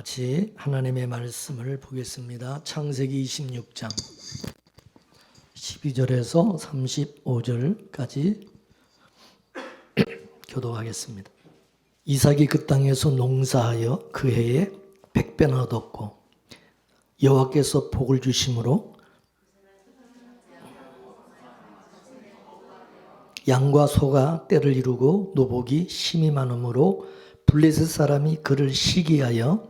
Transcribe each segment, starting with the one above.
같이 하나님의 말씀을 보겠습니다. 창세기 26장 12절에서 35절까지 교독하겠습니다. 이삭이 그 땅에서 농사하여 그 해에 100배나 얻었고 여호와께서 복을 주심으로 양과 소가 때를 이루고 노복이 심이 많으므로 블레셋 사람이 그를 시기하여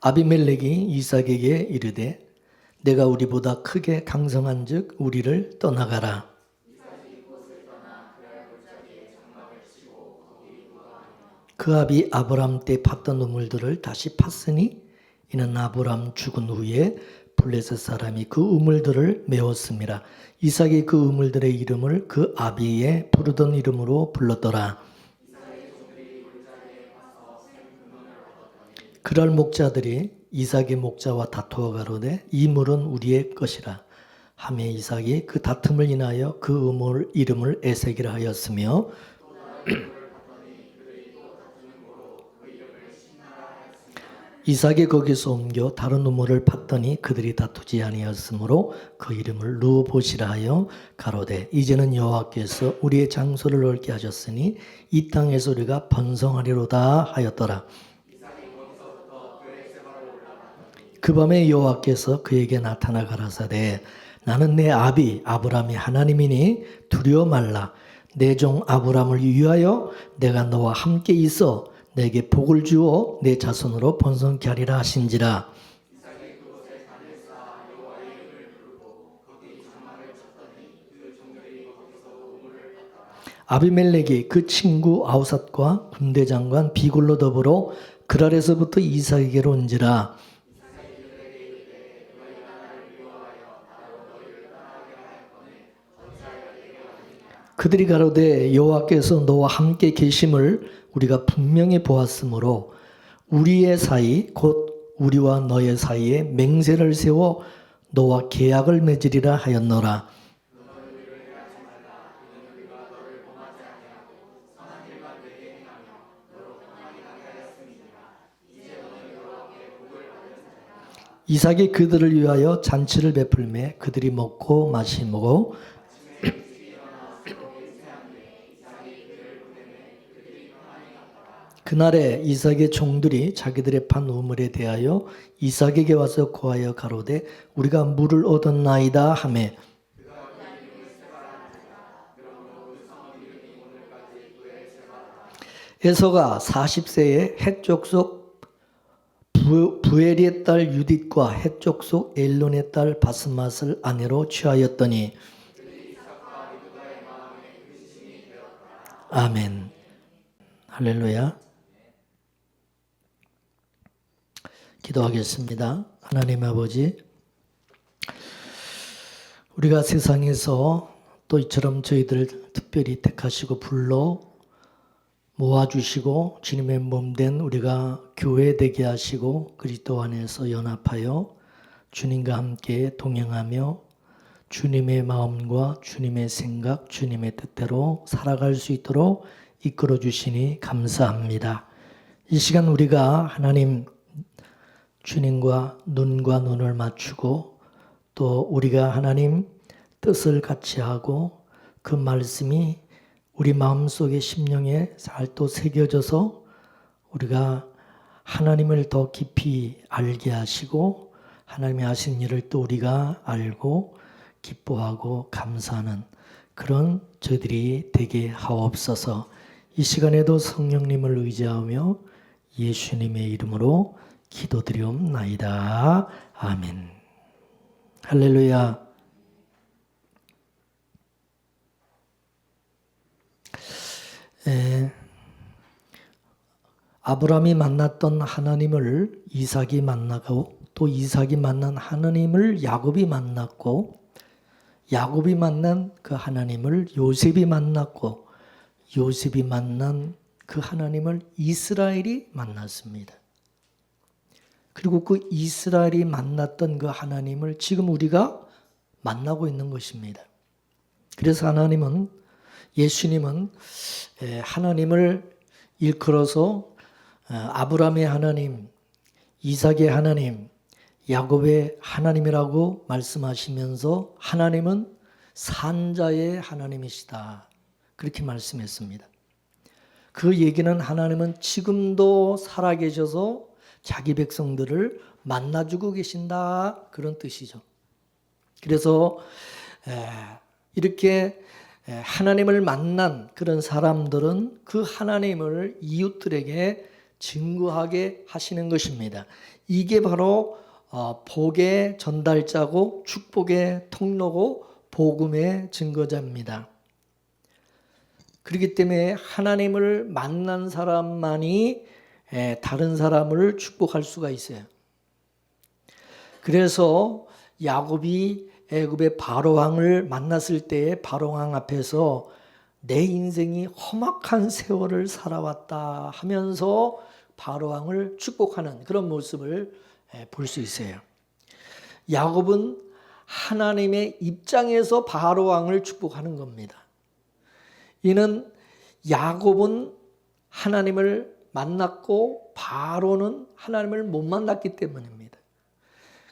아비멜렉이 이삭에게 이르되 내가 우리보다 크게 강성한즉 우리를 떠나가라. 그 아비 아브람 때 팠던 우물들을 다시 팠으니 이는 아브람 죽은 후에 블레셋 사람이 그 우물들을 메웠습니다. 이삭이 그 우물들의 이름을 그 아비의 부르던 이름으로 불렀더라. 그럴 목자들이 이삭의 목자와 다투어 가로되 이 물은 우리의 것이라 하며 이삭이 그 다툼을 인하여 그 우물 이름을 에색이라 하였으며 이삭이 거기서 옮겨 다른 우물을 팠더니 그들이 다투지 아니하였으므로 그 이름을 르보시라 하여 가로되 이제는 여호와께서 우리의 장소를 넓게 하셨으니 이 땅에서 우리가 번성하리로다 하였더라. 그 밤에 여호와께서 그에게 나타나 가라사대 나는 내 아비 아브람이 하나님이니 두려워 말라. 내 종 아브람을 위하여 내가 너와 함께 있어 내게 복을 주어 내 자손으로 번성케 하리라 하신지라. 아비멜렉이 그 친구 아우삿과 군대장관 비골로 더불어 그랄에서부터 이삭에게로 온지라. 그들이 가로되 여호와께서 너와 함께 계심을 우리가 분명히 보았으므로 우리의 사이 곧 우리와 너의 사이에 맹세를 세워 너와 계약을 맺으리라 하였노라. 이삭이 그들을 위하여 잔치를 베풀매 그들이 먹고 마시고 그날에 이삭의 종들이 자기들의 판 우물에 대하여 이삭에게 와서 고하여 가로되 우리가 물을 얻었나이다 하매 에서가 40세에 헷족 속 부엘의 딸 유딧과 헷족 속 엘론의 딸 바스맛을 아내로 취하였더니 아멘. 할렐루야. 기도하겠습니다. 하나님 아버지, 우리가 세상에서 또 이처럼 저희들 특별히 택하시고 불러 모아주시고 주님의 몸된 우리가 교회 되게 하시고 그리스도 안에서 연합하여 주님과 함께 동행하며 주님의 마음과 주님의 생각, 주님의 뜻대로 살아갈 수 있도록 이끌어 주시니 감사합니다. 이 시간 우리가 하나님 주님과 눈과 눈을 맞추고 또 우리가 하나님 뜻을 같이 하고 그 말씀이 우리 마음속에 심령에 잘 또 새겨져서 우리가 하나님을 더 깊이 알게 하시고 하나님이 하신 일을 또 우리가 알고 기뻐하고 감사하는 그런 저희들이 되게 하옵소서. 이 시간에도 성령님을 의지하며 예수님의 이름으로 기도드리옵나이다. 아멘. 할렐루야. 아브라함이 만났던 하나님을 이삭이 만나고 또 이삭이 만난 하나님을 야곱이 만났고 야곱이 만난 그 하나님을 요셉이 만났고 요셉이 만난 그 하나님을 이스라엘이 만났습니다. 그리고 그 이스라엘이 만났던 그 하나님을 지금 우리가 만나고 있는 것입니다. 그래서 하나님은 예수님은 하나님을 일컬어서 아브라함의 하나님, 이삭의 하나님, 야곱의 하나님이라고 말씀하시면서 하나님은 산자의 하나님이시다. 그렇게 말씀했습니다. 그 얘기는 하나님은 지금도 살아계셔서 자기 백성들을 만나주고 계신다. 그런 뜻이죠. 그래서 이렇게 하나님을 만난 그런 사람들은 그 하나님을 이웃들에게 증거하게 하시는 것입니다. 이게 바로 복의 전달자고 축복의 통로고 복음의 증거자입니다. 그렇기 때문에 하나님을 만난 사람만이 다른 사람을 축복할 수가 있어요. 그래서 야곱이 애굽의 바로왕을 만났을 때 바로왕 앞에서 내 인생이 험악한 세월을 살아왔다 하면서 바로왕을 축복하는 그런 모습을 볼 수 있어요. 야곱은 하나님의 입장에서 바로왕을 축복하는 겁니다. 이는 야곱은 하나님을 만났고 바로는 하나님을 못 만났기 때문입니다.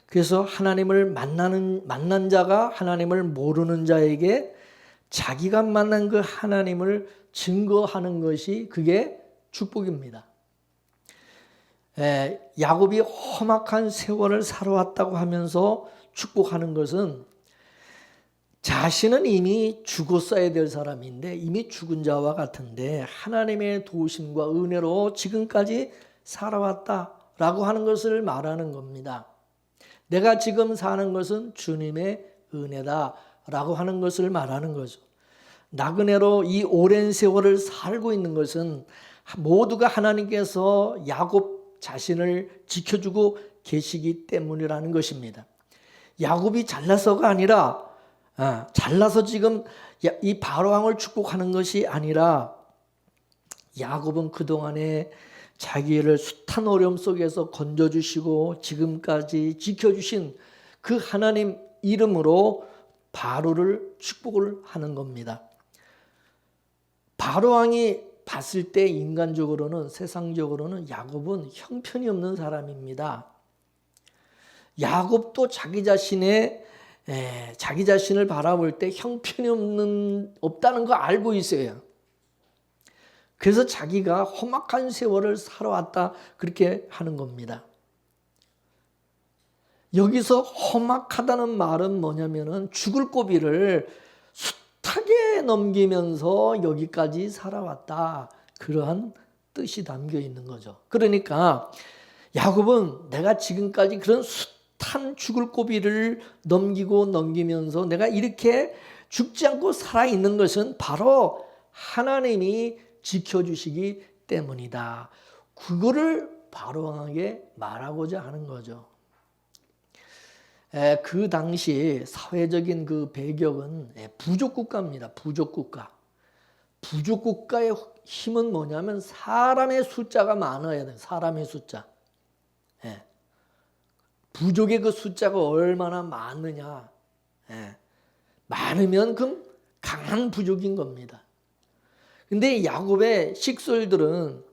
그래서 하나님을 만난 자가 하나님을 모르는 자에게 자기가 만난 그 하나님을 증거하는 것이 그게 축복입니다. 야곱이 험악한 세월을 살아왔다고 하면서 축복하는 것은 자신은 이미 죽었어야 될 사람인데 이미 죽은 자와 같은데 하나님의 도우심과 은혜로 지금까지 살아왔다라고 하는 것을 말하는 겁니다. 내가 지금 사는 것은 주님의 은혜다라고 하는 것을 말하는 거죠. 나그네로 이 오랜 세월을 살고 있는 것은 모두가 하나님께서 야곱 자신을 지켜주고 계시기 때문이라는 것입니다. 야곱이 잘나서가 아니라 잘나서 지금 이 바로왕을 축복하는 것이 아니라 야곱은 그동안에 자기를 숱한 어려움 속에서 건져주시고 지금까지 지켜주신 그 하나님 이름으로 바로를 축복을 하는 겁니다. 바로왕이 봤을 때 인간적으로는 세상적으로는 야곱은 형편이 없는 사람입니다. 야곱도 자기 자신을 바라볼 때 형편이 없다는 거 알고 있어요. 그래서 자기가 험악한 세월을 살아왔다 그렇게 하는 겁니다. 여기서 험악하다는 말은 뭐냐면은 죽을 고비를 숱하게 넘기면서 여기까지 살아왔다. 그러한 뜻이 담겨 있는 거죠. 그러니까 야곱은 내가 지금까지 그런 숱한 죽을 고비를 넘기면서 내가 이렇게 죽지 않고 살아있는 것은 바로 하나님이 지켜주시기 때문이다. 그거를 바로왕에게 말하고자 하는 거죠. 그 당시 사회적인 그 배경은 부족국가입니다. 부족국가. 부족국가의 힘은 뭐냐면 사람의 숫자가 많아야 돼요. 사람의 숫자. 부족의 그 숫자가 얼마나 많느냐. 많으면 그럼 강한 부족인 겁니다. 근데 야곱의 식솔들은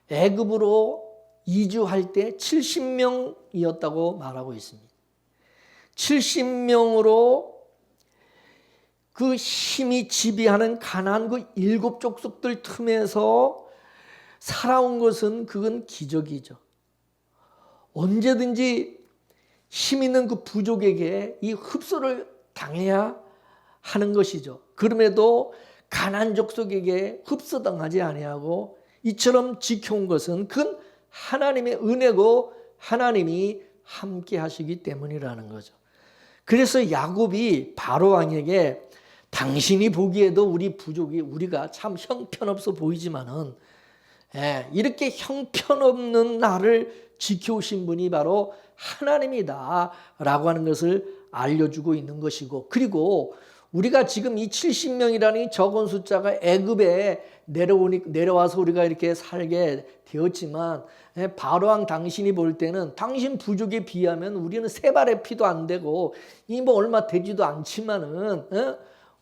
애굽으로 이주할 때 70명이었다고 말하고 있습니다. 70명으로 그 힘이 지배하는 가나안 그 7족속들 틈에서 살아온 것은 그건 기적이죠. 언제든지 힘 있는 그 부족에게 이 흡수를 당해야 하는 것이죠. 그럼에도 가나안 족속에게 흡수당하지 아니하고 이처럼 지켜온 것은 그건 하나님의 은혜고 하나님이 함께 하시기 때문이라는 거죠. 그래서 야곱이 바로왕에게 당신이 보기에도 우리가 참 형편없어 보이지만은 이렇게 형편없는 나를 지켜오신 분이 바로 하나님이다 라고 하는 것을 알려주고 있는 것이고, 그리고 우리가 지금 이 70명이라는 적은 숫자가 애굽에 내려와서 우리가 이렇게 살게 되었지만 바로왕 당신이 볼 때는 당신 부족에 비하면 우리는 세 발의 피도 안 되고 이 뭐 얼마 되지도 않지만은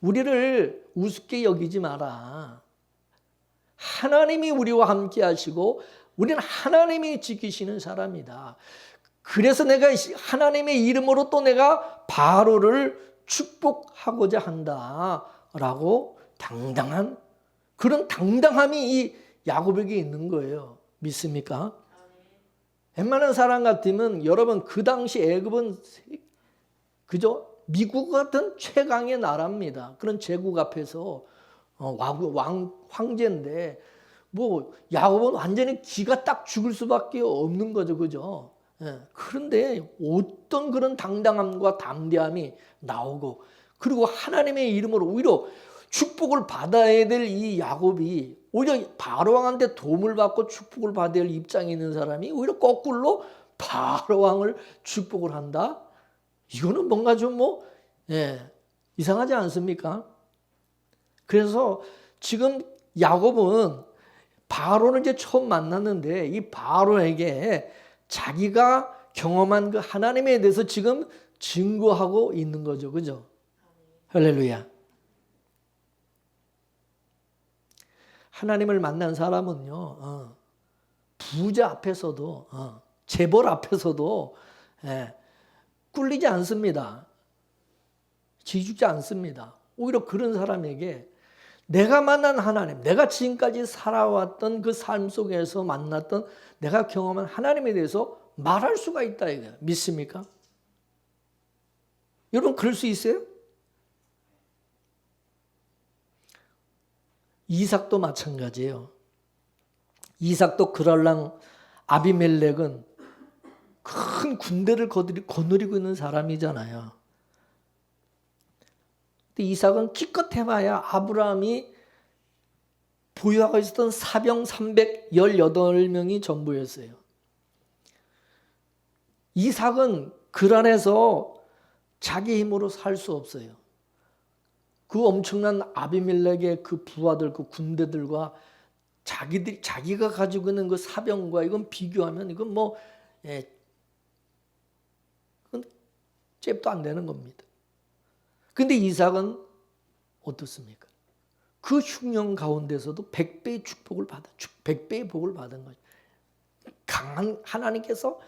우리를 우습게 여기지 마라. 하나님이 우리와 함께 하시고 우리는 하나님이 지키시는 사람이다. 그래서 내가 하나님의 이름으로 또 내가 바로를 축복하고자 한다라고 당당한 그런 당당함이 이 야곱에게 있는 거예요. 믿습니까? 웬만한 사람 같으면 여러분 그 당시 애굽은 그저 미국 같은 최강의 나라입니다. 그런 제국 앞에서 황제인데 뭐 야곱은 완전히 기가 딱 죽을 수밖에 없는 거죠. 그죠? 예. 그런데 어떤 그런 당당함과 담대함이 나오고 그리고 하나님의 이름으로 오히려 축복을 받아야 될 이 야곱이 오히려 바로왕한테 도움을 받고 축복을 받아야 할 입장에 있는 사람이 오히려 거꾸로 바로왕을 축복을 한다? 이거는 뭔가 좀 이상하지 않습니까? 그래서 지금 야곱은 바로는 이제 처음 만났는데 이 바로에게 자기가 경험한 그 하나님에 대해서 지금 증거하고 있는 거죠. 그죠? 할렐루야. 하나님을 만난 사람은요, 부자 앞에서도, 재벌 앞에서도, 꿀리지 않습니다. 지죽지 않습니다. 오히려 그런 사람에게 내가 만난 하나님, 내가 지금까지 살아왔던 그 삶 속에서 만났던 내가 경험한 하나님에 대해서 말할 수가 있다. 이거예요. 믿습니까? 여러분, 그럴 수 있어요? 이삭도 마찬가지예요. 이삭도 그랄랑 아비멜렉은 큰 군대를 거느리고 있는 사람이잖아요. 근데 이삭은 기껏 해봐야 아브라함이 보유하고 있었던 사병 318명이 전부였어요. 이삭은 그란에서 자기 힘으로 살 수 없어요. 그 엄청난 아비멜렉의 그 부하들, 그 군대들과 자기가 가지고 있는 그 사병과 이건 비교하면 이건 그건 잽도 안 되는 겁니다. 근데 이삭은 어떻습니까? 그 흉년 가운데서도 100배의 축복을 받아, 100배의 복을 받은 거죠. 강한 하나님께서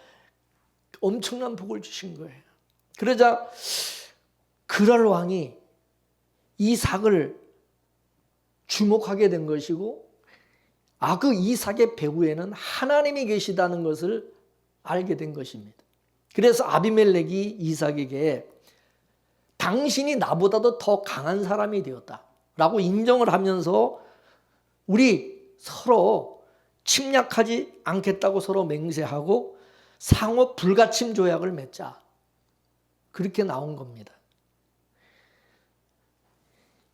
엄청난 복을 주신 거예요. 그러자 그랄 왕이 이삭을 주목하게 된 것이고, 그 이삭의 배후에는 하나님이 계시다는 것을 알게 된 것입니다. 그래서 아비멜렉이 이삭에게 당신이 나보다도 더 강한 사람이 되었다라고 인정을 하면서 우리 서로 침략하지 않겠다고 서로 맹세하고 상호 불가침 조약을 맺자. 그렇게 나온 겁니다.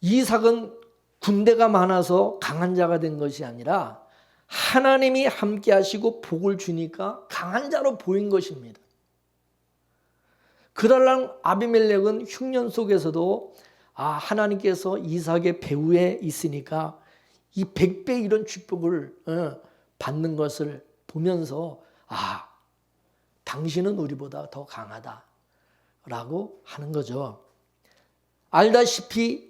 이삭은 군대가 많아서 강한 자가 된 것이 아니라 하나님이 함께 하시고 복을 주니까 강한 자로 보인 것입니다. 그날랑 아비멜렉은 흉년 속에서도 하나님께서 이삭의 배후에 있으니까 이 100배 이런 축복을 받는 것을 보면서 당신은 우리보다 더 강하다라고 하는 거죠. 알다시피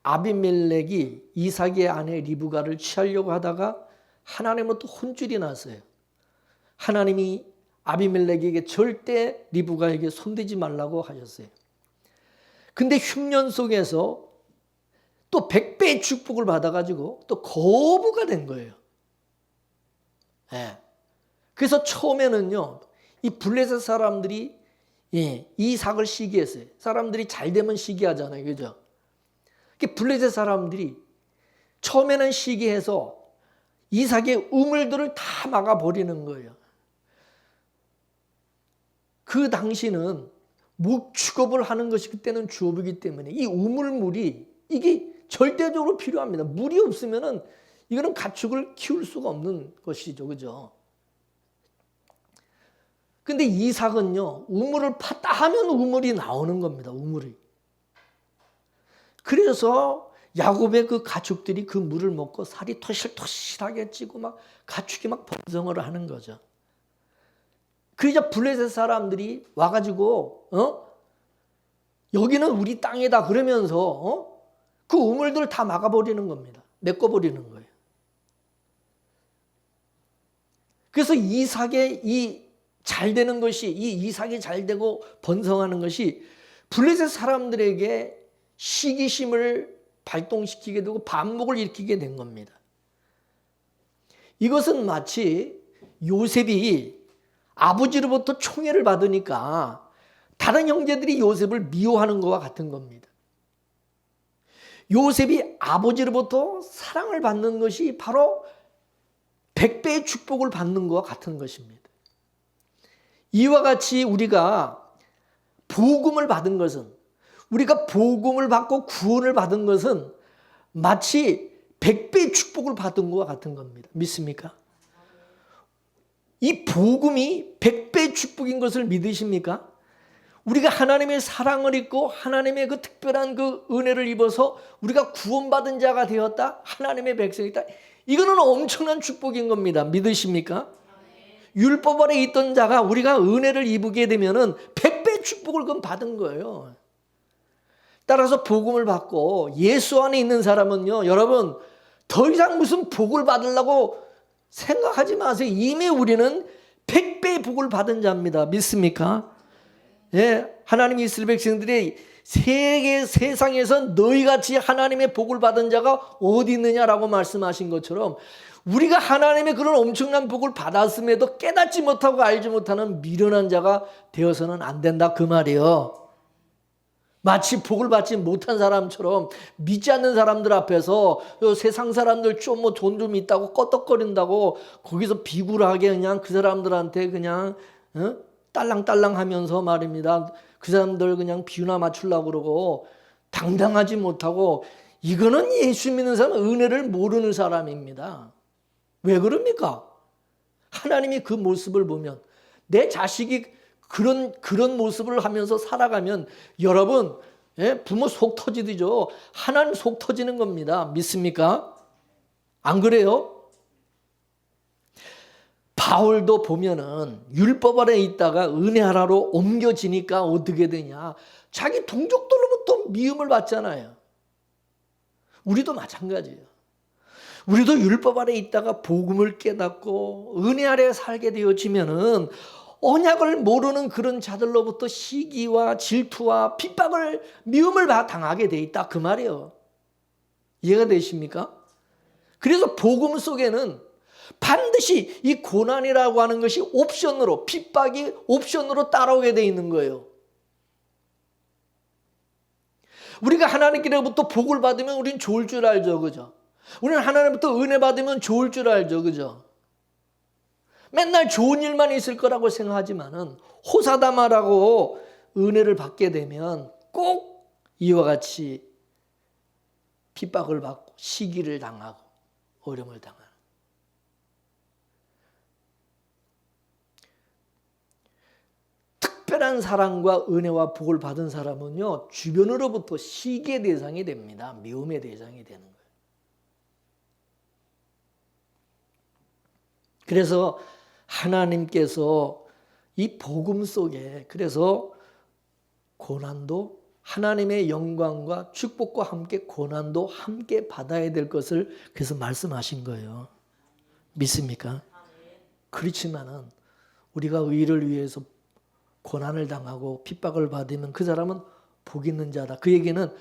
아비멜렉이 이삭의 아내 리브가를 취하려고 하다가 하나님으로부터 혼쭐이 났어요. 하나님이 아비멜렉에게 절대 리브가에게 손대지 말라고 하셨어요. 근데 흉년 속에서 또 100배의 축복을 받아가지고 또 거부가 된 거예요. 그래서 처음에는요, 이 블레셋 사람들이 이삭을 시기했어요. 사람들이 잘 되면 시기하잖아요. 그죠? 블레셋 사람들이 처음에는 시기해서 이삭의 우물들을 다 막아버리는 거예요. 그 당시는 목축업을 하는 것이 그때는 주업이기 때문에 이 우물물이 이게 절대적으로 필요합니다. 물이 없으면은 이거는 가축을 키울 수가 없는 것이죠. 그죠? 근데 이삭은요, 우물을 팠다 하면 우물이 나오는 겁니다. 우물이. 그래서 야곱의 그 가축들이 그 물을 먹고 살이 토실토실하게 찌고 막 가축이 막 번성을 하는 거죠. 그러자 블레셋 사람들이 와가지고 여기는 우리 땅이다 그러면서 그 우물들을 다 막아버리는 겁니다. 메꿔버리는 거예요. 그래서 이삭의 이 잘 되는 것이, 이 이삭이 잘 되고 번성하는 것이 블레셋 사람들에게 시기심을 발동시키게 되고 반목을 일으키게 된 겁니다. 이것은 마치 요셉이 아버지로부터 총애를 받으니까 다른 형제들이 요셉을 미워하는 것과 같은 겁니다. 요셉이 아버지로부터 사랑을 받는 것이 바로 100배의 축복을 받는 것과 같은 것입니다. 이와 같이 우리가 복음을 받은 것은, 우리가 복음을 받고 구원을 받은 것은 마치 100배의 축복을 받은 것과 같은 겁니다. 믿습니까? 이 복음이 100배의 축복인 것을 믿으십니까? 우리가 하나님의 사랑을 입고 하나님의 그 특별한 그 은혜를 입어서 우리가 구원받은 자가 되었다, 하나님의 백성이다, 이거는 엄청난 축복인 겁니다. 믿으십니까? 율법 아래 있던 자가 우리가 은혜를 입게 되면은 100배의 축복을 그럼 받은 거예요. 따라서 복음을 받고 예수 안에 있는 사람은요, 여러분 더 이상 무슨 복을 받으려고 생각하지 마세요. 이미 우리는 100배의 복을 받은 자입니다. 믿습니까? 예, 하나님이 이스라엘 백성들이 세상에서 너희같이 하나님의 복을 받은 자가 어디 있느냐라고 말씀하신 것처럼 우리가 하나님의 그런 엄청난 복을 받았음에도 깨닫지 못하고 알지 못하는 미련한 자가 되어서는 안 된다, 그 말이에요. 마치 복을 받지 못한 사람처럼 믿지 않는 사람들 앞에서 세상 사람들 좀 뭐 돈 좀 있다고 껐덕거린다고 거기서 비굴하게 그냥 그 사람들한테 그냥 딸랑딸랑 하면서 말입니다. 그 사람들 그냥 비유나 맞추려고 그러고 당당하지 못하고, 이거는 예수 믿는 사람, 은혜를 모르는 사람입니다. 왜 그럽니까? 하나님이 그 모습을 보면, 내 자식이 그런 모습을 하면서 살아가면 여러분, 부모 속 터지죠. 하나님 속 터지는 겁니다. 믿습니까? 안 그래요? 바울도 보면은 율법 아래 있다가 은혜 하나로 옮겨지니까 어떻게 되냐, 자기 동족들로부터 미움을 받잖아요. 우리도 마찬가지예요. 우리도 율법 아래 있다가 복음을 깨닫고 은혜 아래 살게 되어지면은 언약을 모르는 그런 자들로부터 시기와 질투와 핍박을, 미움을 당하게 돼 있다, 그 말이에요. 이해가 되십니까? 그래서 복음 속에는 반드시 이 고난이라고 하는 것이 옵션으로, 핍박이 옵션으로 따라오게 돼 있는 거예요. 우리가 하나님께로부터 복을 받으면 우린 좋을 줄 알죠, 그죠? 우리는 하나님부터 은혜 받으면 좋을 줄 알죠, 그죠? 맨날 좋은 일만 있을 거라고 생각하지만은 호사다마라고 은혜를 받게 되면 꼭 이와 같이 핍박을 받고 시기를 당하고 어려움을 당하는. 특별한 사랑과 은혜와 복을 받은 사람은요, 주변으로부터 시기의 대상이 됩니다. 미움의 대상이 되는 거예요. 그래서 하나님께서 이 복음 속에, 그래서 고난도 하나님의 영광과 축복과 함께 고난도 함께 받아야 될 것을 그래서 말씀하신 거예요. 믿습니까? 그렇지만은 우리가 의를 위해서 고난을 당하고 핍박을 받으면 그 사람은 복 있는 자다. 그 얘기는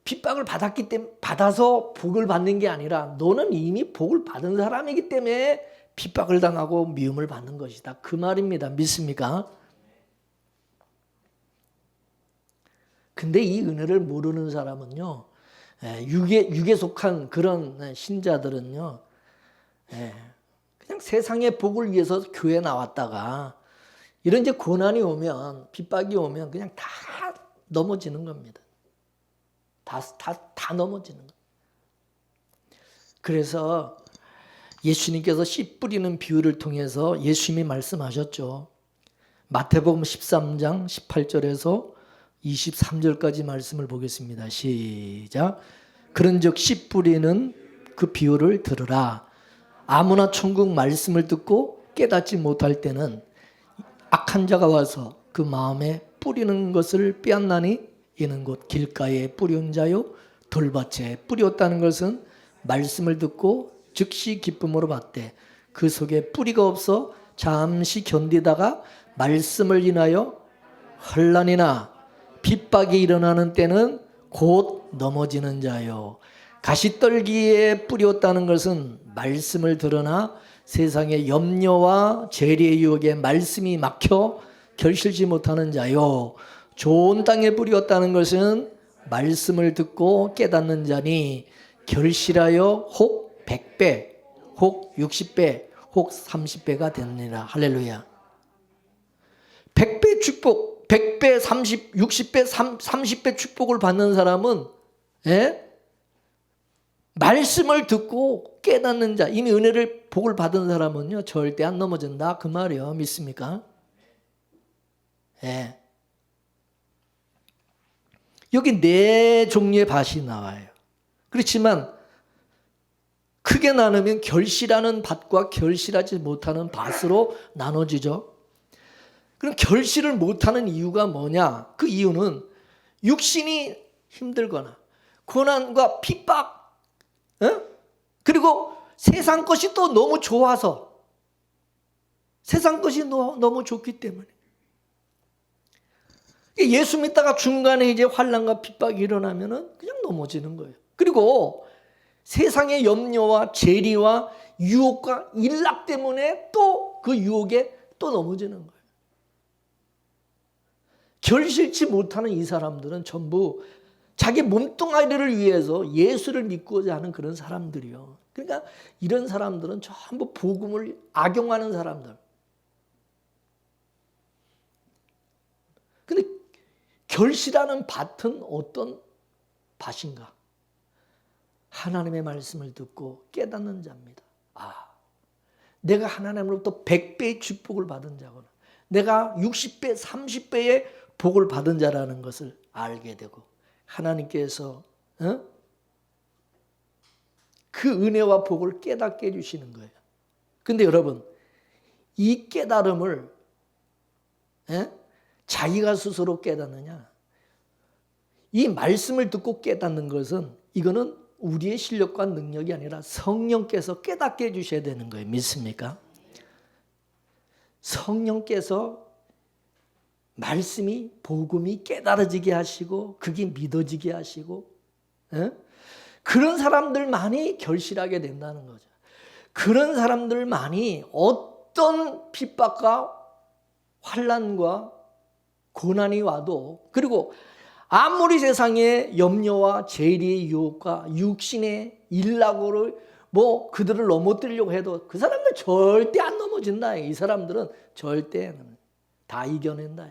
핍박을 받았기 때문에, 받아서 복을 받는 게 아니라 너는 이미 복을 받은 사람이기 때문에 핍박을 당하고 미움을 받는 것이다, 그 말입니다. 믿습니까? 근데 이 은혜를 모르는 사람은요, 육에 속한 그런 신자들은요, 그냥 세상의 복을 위해서 교회에 나왔다가 이런 이제 고난이 오면, 핍박이 오면 그냥 다 넘어지는 겁니다. 다 넘어지는 겁니다. 그래서 예수님께서 씨 뿌리는 비유를 통해서 예수님이 말씀하셨죠. 마태복음 13장 18절에서 23절까지 말씀을 보겠습니다. 시작. 그런즉 씨 뿌리는 그 비유를 들으라. 아무나 천국 말씀을 듣고 깨닫지 못할 때는 악한 자가 와서 그 마음에 뿌리는 것을 빼앗나니 이는 곧 길가에 뿌린 자요 돌밭에 뿌렸다는 것은 말씀을 듣고 즉시 기쁨으로 받되 그 속에 뿌리가 없어 잠시 견디다가 말씀을 인하여 환난이나 핍박이 일어나는 때는 곧 넘어지는 자요. 가시떨기에 뿌렸다는 것은 말씀을 들으나 세상의 염려와 재리의 유혹에 말씀이 막혀 결실지 못하는 자요. 좋은 땅에 뿌렸다는 것은 말씀을 듣고 깨닫는 자니 결실하여 혹 100배, 혹 60배, 혹 30배가 됩니다. 할렐루야. 100배 축복, 100배, 30, 60배, 30배 축복을 받는 사람은 말씀을 듣고 깨닫는 자, 이미 은혜를 복을 받은 사람은요 절대 안 넘어진다 그 말이요. 믿습니까? 여기 네 종류의 밭이 나와요. 그렇지만 크게 나누면 결실하는 밭과 결실하지 못하는 밭으로 나눠지죠. 그럼 결실을 못하는 이유가 뭐냐? 그 이유는 육신이 힘들거나 고난과 핍박, 그리고 세상 것이 또 너무 좋아서, 세상 것이 너무 좋기 때문에. 예수 믿다가 중간에 이제 환난과 핍박이 일어나면은 그냥 넘어지는 거예요. 그리고 세상의 염려와 재리와 유혹과 일락 때문에 또 그 유혹에 또 넘어지는 거예요. 결실치 못하는 이 사람들은 전부 자기 몸뚱아리를 위해서 예수를 믿고자 하는 그런 사람들이요. 그러니까 이런 사람들은 전부 복음을 악용하는 사람들. 근데 결실하는 밭은 어떤 밭인가? 하나님의 말씀을 듣고 깨닫는 자입니다. 내가 하나님으로부터 100배의 축복을 받은 자거나 내가 60배, 30배의 복을 받은 자라는 것을 알게 되고 하나님께서 그 은혜와 복을 깨닫게 해주시는 거예요. 근데 여러분, 이 깨달음을 자기가 스스로 깨닫느냐? 이 말씀을 듣고 깨닫는 것은 이거는 우리의 실력과 능력이 아니라 성령께서 깨닫게 해주셔야 되는 거예요. 믿습니까? 성령께서 말씀이 복음이 깨달아지게 하시고 그게 믿어지게 하시고 그런 사람들만이 결실하게 된다는 거죠. 그런 사람들만이 어떤 핍박과 환난과 고난이 와도, 그리고 아무리 세상의 염려와 재리의 유혹과 육신의 일락으로 그들을 넘어뜨리려고 해도 그 사람들 절대 안 넘어진다. 이 사람들은 절대 다 이겨낸다.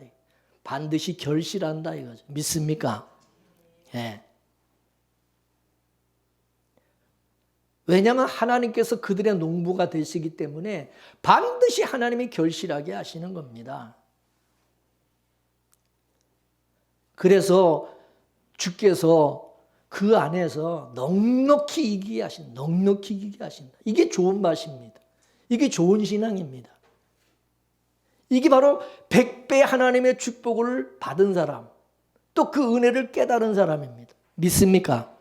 반드시 결실한다 이거죠. 믿습니까? 왜냐하면 하나님께서 그들의 농부가 되시기 때문에 반드시 하나님이 결실하게 하시는 겁니다. 그래서 주께서 그 안에서 넉넉히 이기게 하신다. 넉넉히 이기게 하신다. 이게 좋은 맛입니다. 이게 좋은 신앙입니다. 이게 바로 100배 하나님의 축복을 받은 사람, 또 그 은혜를 깨달은 사람입니다. 믿습니까?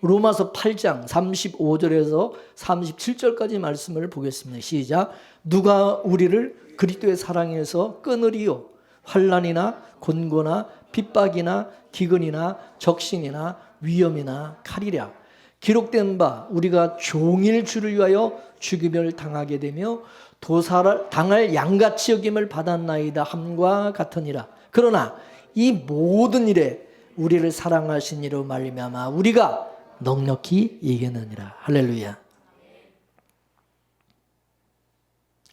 로마서 8장 35절에서 37절까지 말씀을 보겠습니다. 시작. 누가 우리를 그리스도의 사랑에서 끊으리요? 환난이나 곤고나 핍박이나 기근이나 적신이나 위험이나 칼이랴. 기록된 바 우리가 종일 주를 위하여 죽임을 당하게 되며 도살을 당할 양같이 여김을 받았나이다 함과 같으니라. 그러나 이 모든 일에 우리를 사랑하신 이로 말미암아 우리가 넉넉히 이기느니라. 할렐루야.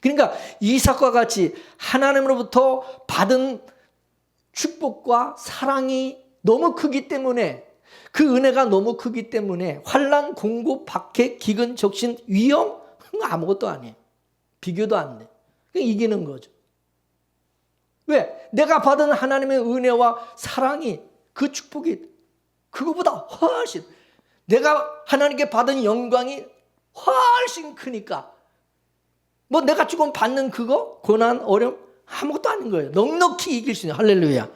그러니까 이삭과 같이 하나님으로부터 받은 축복과 사랑이 너무 크기 때문에, 그 은혜가 너무 크기 때문에 환난, 공고, 박해, 기근, 적신, 위험 아무것도 아니에요. 비교도 안 돼. 이기는 거죠. 왜? 내가 받은 하나님의 은혜와 사랑이, 그 축복이 그거보다 훨씬, 내가 하나님께 받은 영광이 훨씬 크니까 내가 조금 받는 그거, 고난, 어려움 아무것도 아닌 거예요. 넉넉히 이길 수 있는. 할렐루야.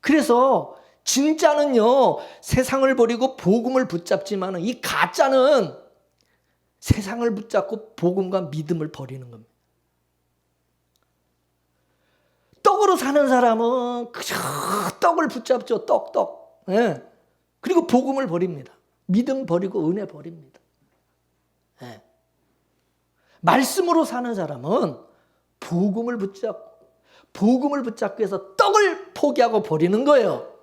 그래서 진짜는요, 세상을 버리고 복음을 붙잡지만 이 가짜는 세상을 붙잡고 복음과 믿음을 버리는 겁니다. 떡으로 사는 사람은 그저 떡을 붙잡죠. 떡. 예. 그리고 복음을 버립니다. 믿음 버리고 은혜 버립니다. 예. 말씀으로 사는 사람은 복음을 붙잡고 해서 떡을 포기하고 버리는 거예요.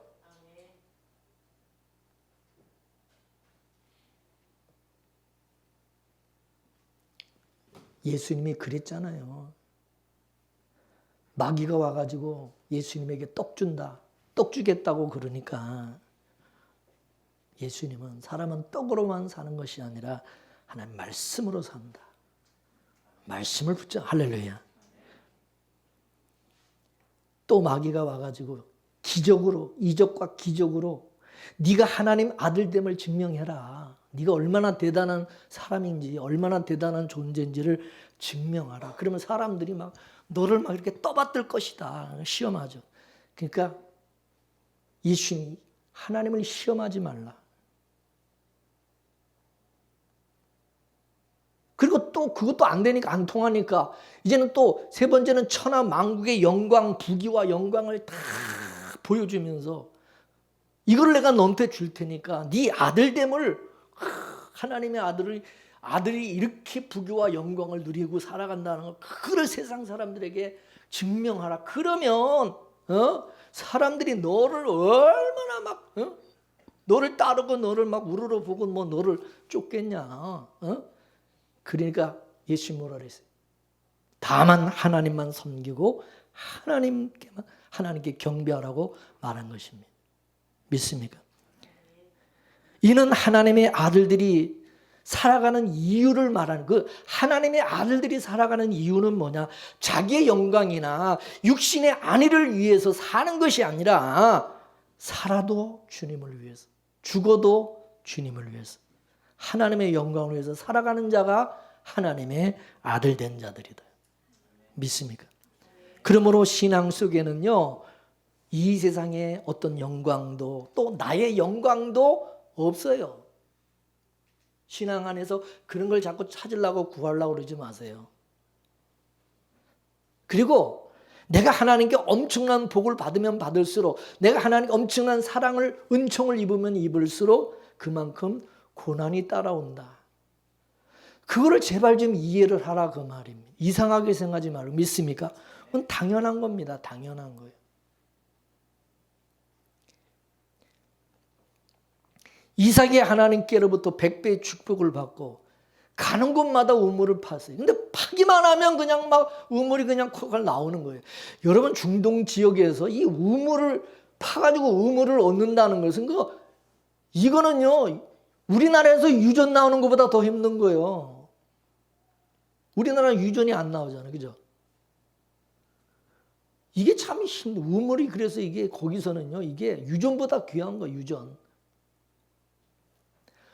예수님이 그랬잖아요. 마귀가 와가지고 예수님에게 떡 준다, 떡 주겠다고 그러니까 예수님은 사람은 떡으로만 사는 것이 아니라 하나님 말씀으로 산다. 말씀을 붙잡, 할렐루야. 또 마귀가 와가지고 기적으로, 이적과 기적으로 네가 하나님 아들됨을 증명해라. 네가 얼마나 대단한 사람인지, 얼마나 대단한 존재인지를 증명하라. 그러면 사람들이 막 너를 막 이렇게 떠받들 것이다. 시험하죠. 그러니까 예수님이 하나님을 시험하지 말라. 그리고 또 그것도 안 되니까, 안 통하니까 이제는 또 세 번째는 천하 만국의 영광, 부귀와 영광을 다 보여주면서 이걸 내가 너한테 줄 테니까 네 아들됨을, 하나님의 아들이 이렇게 부귀와 영광을 누리고 살아간다는 거, 그걸 세상 사람들에게 증명하라. 그러면 사람들이 너를 얼마나 막 너를 따르고 너를 막 우러러 보고 뭐 너를 쫓겠냐. 그러니까 예수님 뭐라 그랬어요? 다만 하나님만 섬기고 하나님께 경배하라고 말한 것입니다. 믿습니까? 이는 하나님의 아들들이 살아가는 이유를 말하는, 그 하나님의 아들들이 살아가는 이유는 뭐냐? 자기의 영광이나 육신의 안위를 위해서 사는 것이 아니라 살아도 주님을 위해서, 죽어도 주님을 위해서, 하나님의 영광을 위해서 살아가는 자가 하나님의 아들 된 자들이다. 믿습니까? 그러므로 신앙 속에는요, 이 세상의 어떤 영광도 또 나의 영광도 없어요. 신앙 안에서 그런 걸 자꾸 찾으려고 구하려고 그러지 마세요. 그리고 내가 하나님께 엄청난 복을 받으면 받을수록, 내가 하나님께 엄청난 사랑을, 은총을 입으면 입을수록 그만큼 고난이 따라온다. 그거를 제발 좀 이해를 하라, 그 말입니다. 이상하게 생각하지 말고. 믿습니까? 그건 당연한 겁니다. 당연한 거예요. 이삭이 하나님께로부터 100배의 축복을 받고 가는 곳마다 우물을 팠어요. 근데 파기만 하면 그냥 막 우물이 그냥 콜콜 나오는 거예요. 여러분, 중동 지역에서 이 우물을 파가지고 우물을 얻는다는 것은 이거는요, 우리나라에서 유전 나오는 것보다 더 힘든 거예요. 우리나라는 유전이 안 나오잖아요. 그죠? 이게 참 힘든, 우물이, 그래서 이게 거기서는요, 이게 유전보다 귀한 거예요, 유전.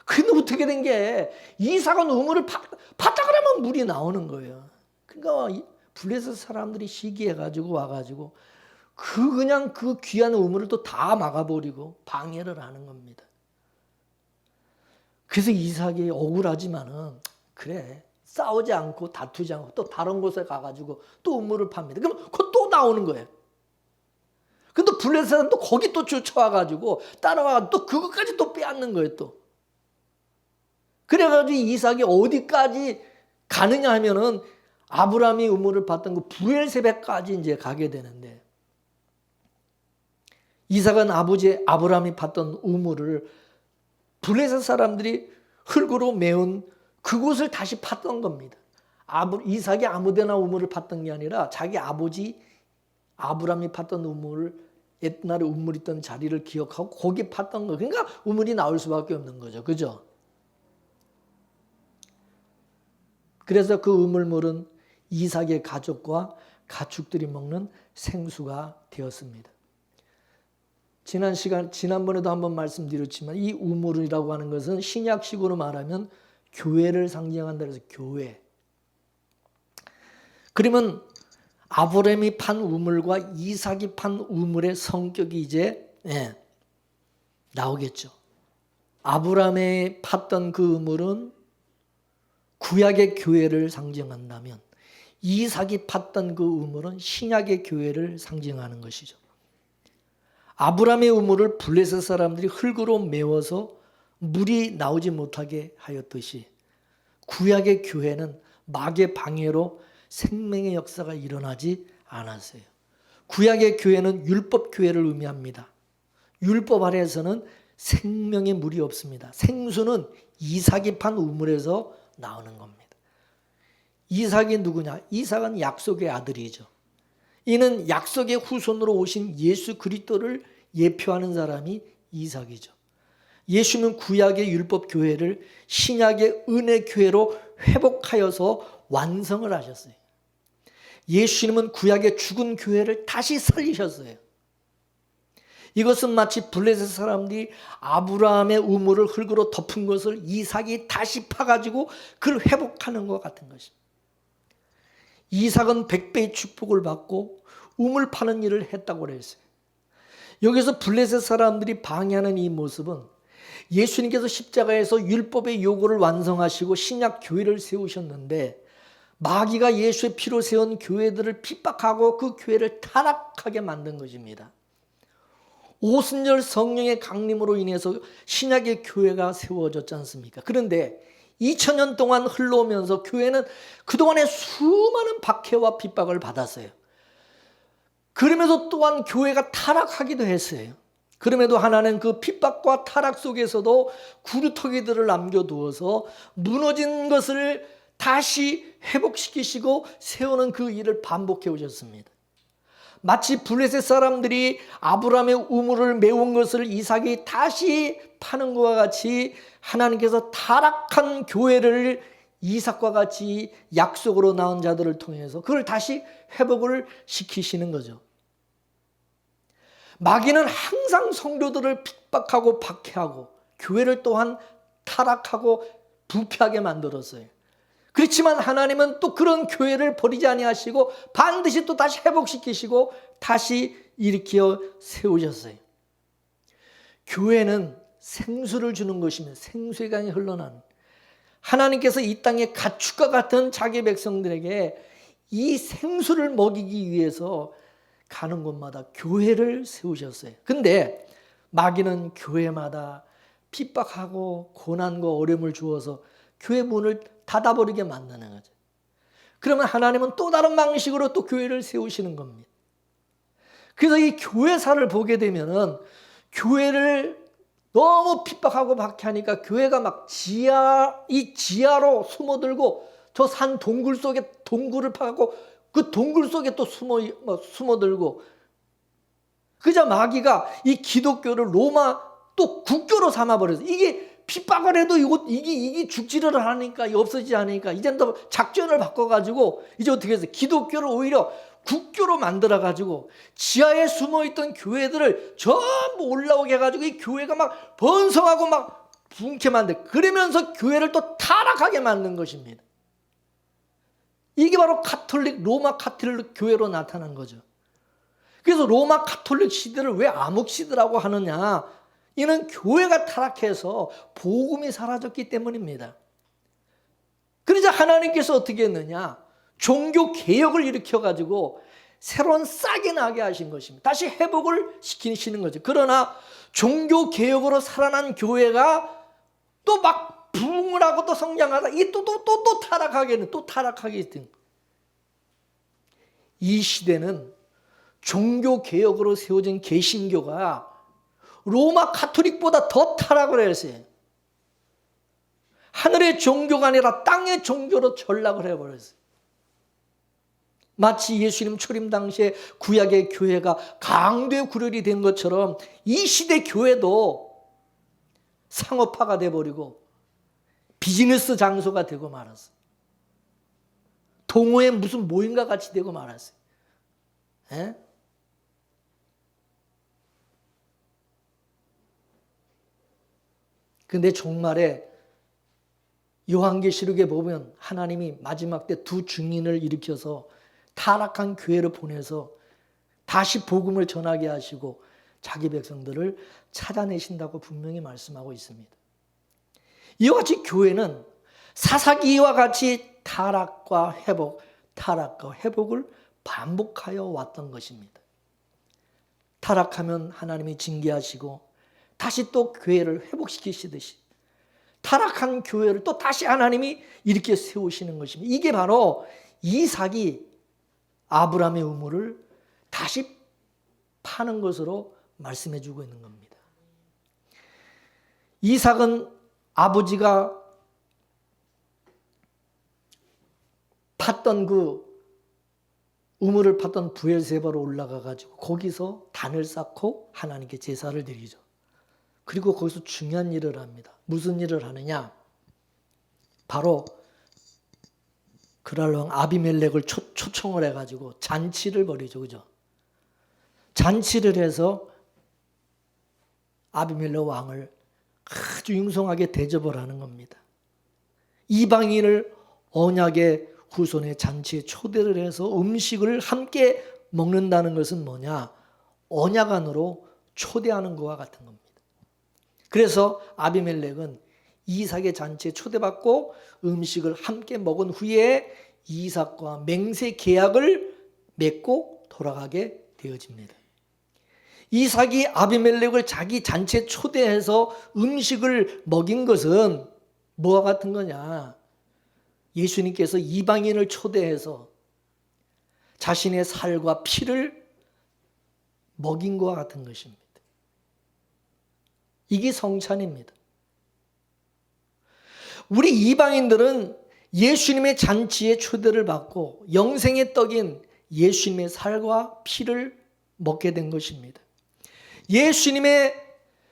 근데 어떻게 된 게, 이삭은 우물을 팠다 그러면 물이 나오는 거예요. 그러니까 블레셋 사람들이 시기해가지고 와가지고 그냥 그 귀한 우물을 또 다 막아버리고 방해를 하는 겁니다. 그래서 이삭이 억울하지만은, 그래, 싸우지 않고 다투지 않고 또 다른 곳에 가가지고 또 우물을 팝니다. 그럼 그거 또 나오는 거예요. 근데 블레셋 사람 또 거기 또 쫓아와가지고 따라와가지고 또 그것까지 또 빼앗는 거예요, 또. 그래가지고 이삭이 어디까지 가느냐 하면은 아브라함이 우물을 팠던 그 브엘세바까지 이제 가게 되는데, 이삭은 아버지 아브라함이 팠던 우물을 블레셋 사람들이 흙으로 메운 그곳을 다시 팠던 겁니다. 이삭이 아무데나 우물을 팠던 게 아니라 자기 아버지 아브라함이 팠던 우물을, 옛날에 우물 있던 자리를 기억하고 거기 팠던 거. 그러니까 우물이 나올 수밖에 없는 거죠. 그죠? 그래서 그 우물물은 이삭의 가족과 가축들이 먹는 생수가 되었습니다. 지난번에도 한번 말씀드렸지만 이 우물이라고 하는 것은 신약식으로 말하면 교회를 상징한다. 그래서 교회. 그러면 아브라함이 판 우물과 이삭이 판 우물의 성격이 이제 나오겠죠. 아브라함이 팠던 그 우물은 구약의 교회를 상징한다면 이삭이 팠던 그 우물은 신약의 교회를 상징하는 것이죠. 아브라함의 우물을 블레셋 사람들이 흙으로 메워서 물이 나오지 못하게 하였듯이 구약의 교회는 마귀의 방해로 생명의 역사가 일어나지 않았어요. 구약의 교회는 율법 교회를 의미합니다. 율법 아래에서는 생명의 물이 없습니다. 생수는 이삭이 판 우물에서 나오는 겁니다. 이삭이 누구냐? 이삭은 약속의 아들이죠. 이는 약속의 후손으로 오신 예수 그리스도를 예표하는 사람이 이삭이죠. 예수는 구약의 율법 교회를 신약의 은혜 교회로 회복하여서 완성을 하셨어요. 예수님은 구약의 죽은 교회를 다시 살리셨어요. 이것은 마치 블레셋 사람들이 아브라함의 우물을 흙으로 덮은 것을 이삭이 다시 파가지고 그걸 회복하는 것 같은 것입니다. 이삭은 100배의 축복을 받고 우물 파는 일을 했다고 그랬어요. 여기서 블레셋 사람들이 방해하는 이 모습은 예수님께서 십자가에서 율법의 요구를 완성하시고 신약 교회를 세우셨는데 마귀가 예수의 피로 세운 교회들을 핍박하고 그 교회를 타락하게 만든 것입니다. 오순절 성령의 강림으로 인해서 신약의 교회가 세워졌지 않습니까? 그런데 2000년 동안 흘러오면서 교회는 그동안에 수많은 박해와 핍박을 받았어요. 그러면서 또한 교회가 타락하기도 했어요. 그럼에도 하나는 그 핍박과 타락 속에서도 구루터기들을 남겨두어서 무너진 것을 다시 회복시키시고 세우는 그 일을 반복해 오셨습니다. 마치 블레셋 사람들이 아브라함의 우물을 메운 것을 이삭이 다시 파는 것과 같이 하나님께서 타락한 교회를 이삭과 같이 약속으로 나온 자들을 통해서 그걸 다시 회복을 시키시는 거죠. 마귀는 항상 성도들을 핍박하고 박해하고 교회를 또한 타락하고 부패하게 만들었어요. 그렇지만 하나님은 또 그런 교회를 버리지 아니하시고 반드시 또 다시 회복시키시고 다시 일으켜 세우셨어요. 교회는 생수를 주는 것이며 생수의 강이 흘러나는 하나님께서 이 땅에 가축과 같은 자기 백성들에게 이 생수를 먹이기 위해서 가는 곳마다 교회를 세우셨어요. 근데 마귀는 교회마다 핍박하고 고난과 어려움을 주어서 교회 문을 닫아버리게 만드는 거죠. 그러면 하나님은 또 다른 방식으로 또 교회를 세우시는 겁니다. 그래서 이 교회사를 보게 되면은 교회를 너무 핍박하고 박해하니까 교회가 막 지하로 숨어들고 저 산 동굴 속에 동굴을 파고 그 동굴 속에 또 숨어들고 그저 마귀가 이 기독교를 로마 또 국교로 삼아버려서 이게 핍박을 해도 이게 죽지를 하니까 없어지지 않으니까 이제는 또 작전을 바꿔가지고 이제 어떻게 해서 기독교를 오히려 국교로 만들어가지고 지하에 숨어있던 교회들을 전부 올라오게 해가지고 이 교회가 막 번성하고 막 붕괴 만들 그러면서 교회를 또 타락하게 만든 것입니다. 이게 바로 로마 가톨릭 교회로 나타난 거죠. 그래서 로마 가톨릭 시대를 왜 암흑 시대라고 하느냐? 이는 교회가 타락해서 복음이 사라졌기 때문입니다. 그러자 하나님께서 어떻게 했느냐? 종교 개혁을 일으켜가지고 새로운 싹이 나게 하신 것입니다. 다시 회복을 시키시는 거죠. 그러나 종교 개혁으로 살아난 교회가 또 막 부흥을 하고 또 성장하다 이 또 타락하게는 또 타락하게 된. 이 시대는 종교 개혁으로 세워진 개신교가 로마 가톨릭보다 더 타락을 했어요. 하늘의 종교가 아니라 땅의 종교로 전락을 해버렸어요. 마치 예수님 초림 당시에 구약의 교회가 강도의 구렬이 된 것처럼 이 시대 교회도 상업화가 돼버리고 비즈니스 장소가 되고 말았어요. 동호회 무슨 모임과 같이 되고 말았어요. 에? 근데 종말에 요한계시록에 보면 하나님이 마지막 때 두 증인을 일으켜서 타락한 교회를 보내서 다시 복음을 전하게 하시고 자기 백성들을 찾아내신다고 분명히 말씀하고 있습니다. 이와 같이 교회는 사사기와 같이 타락과 회복을 반복하여 왔던 것입니다. 타락하면 하나님이 징계하시고 다시 또 교회를 회복시키시듯이 타락한 교회를 또 다시 하나님이 일으켜 세우시는 것입니다. 이게 바로 이삭이 아브라함의 우물을 다시 파는 것으로 말씀해 주고 있는 겁니다. 이삭은 아버지가 팠던 그 우물을 팠던 부엘세바로 올라가 가지고 거기서 단을 쌓고 하나님께 제사를 드리죠. 그리고 거기서 중요한 일을 합니다. 무슨 일을 하느냐? 바로 그랄 왕 아비멜렉을 초청을 해가지고 잔치를 벌이죠. 그죠? 잔치를 해서 아비멜렉 왕을 아주 융성하게 대접을 하는 겁니다. 이방인을 언약의 후손의 잔치에 초대를 해서 음식을 함께 먹는다는 것은 뭐냐? 언약 안으로 초대하는 것과 같은 겁니다. 그래서 아비멜렉은 이삭의 잔치에 초대받고 음식을 함께 먹은 후에 이삭과 맹세 계약을 맺고 돌아가게 되어집니다. 이삭이 아비멜렉을 자기 잔치에 초대해서 음식을 먹인 것은 뭐와 같은 거냐? 예수님께서 이방인을 초대해서 자신의 살과 피를 먹인 것과 같은 것입니다. 이게 성찬입니다. 우리 이방인들은 예수님의 잔치에 초대를 받고 영생의 떡인 예수님의 살과 피를 먹게 된 것입니다. 예수님의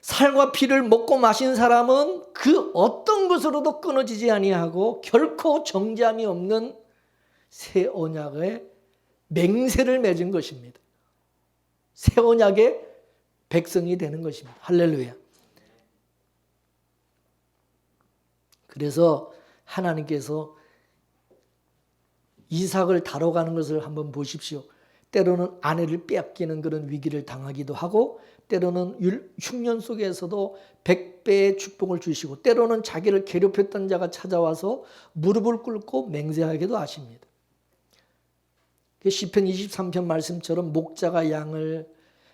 살과 피를 먹고 마신 사람은 그 어떤 것으로도 끊어지지 아니하고 결코 정죄함이 없는 새 언약의 맹세를 맺은 것입니다. 새 언약의 백성이 되는 것입니다. 할렐루야. 그래서 하나님께서 이삭을 다뤄가는 것을 한번 보십시오. 때로는 아내를 빼앗기는 그런 위기를 당하기도 하고 때로는 흉년 속에서도 100배의 축복을 주시고 때로는 자기를 괴롭혔던 자가 찾아와서 무릎을 꿇고 맹세하기도 하십니다. 시편 23편 말씀처럼 목자가 양을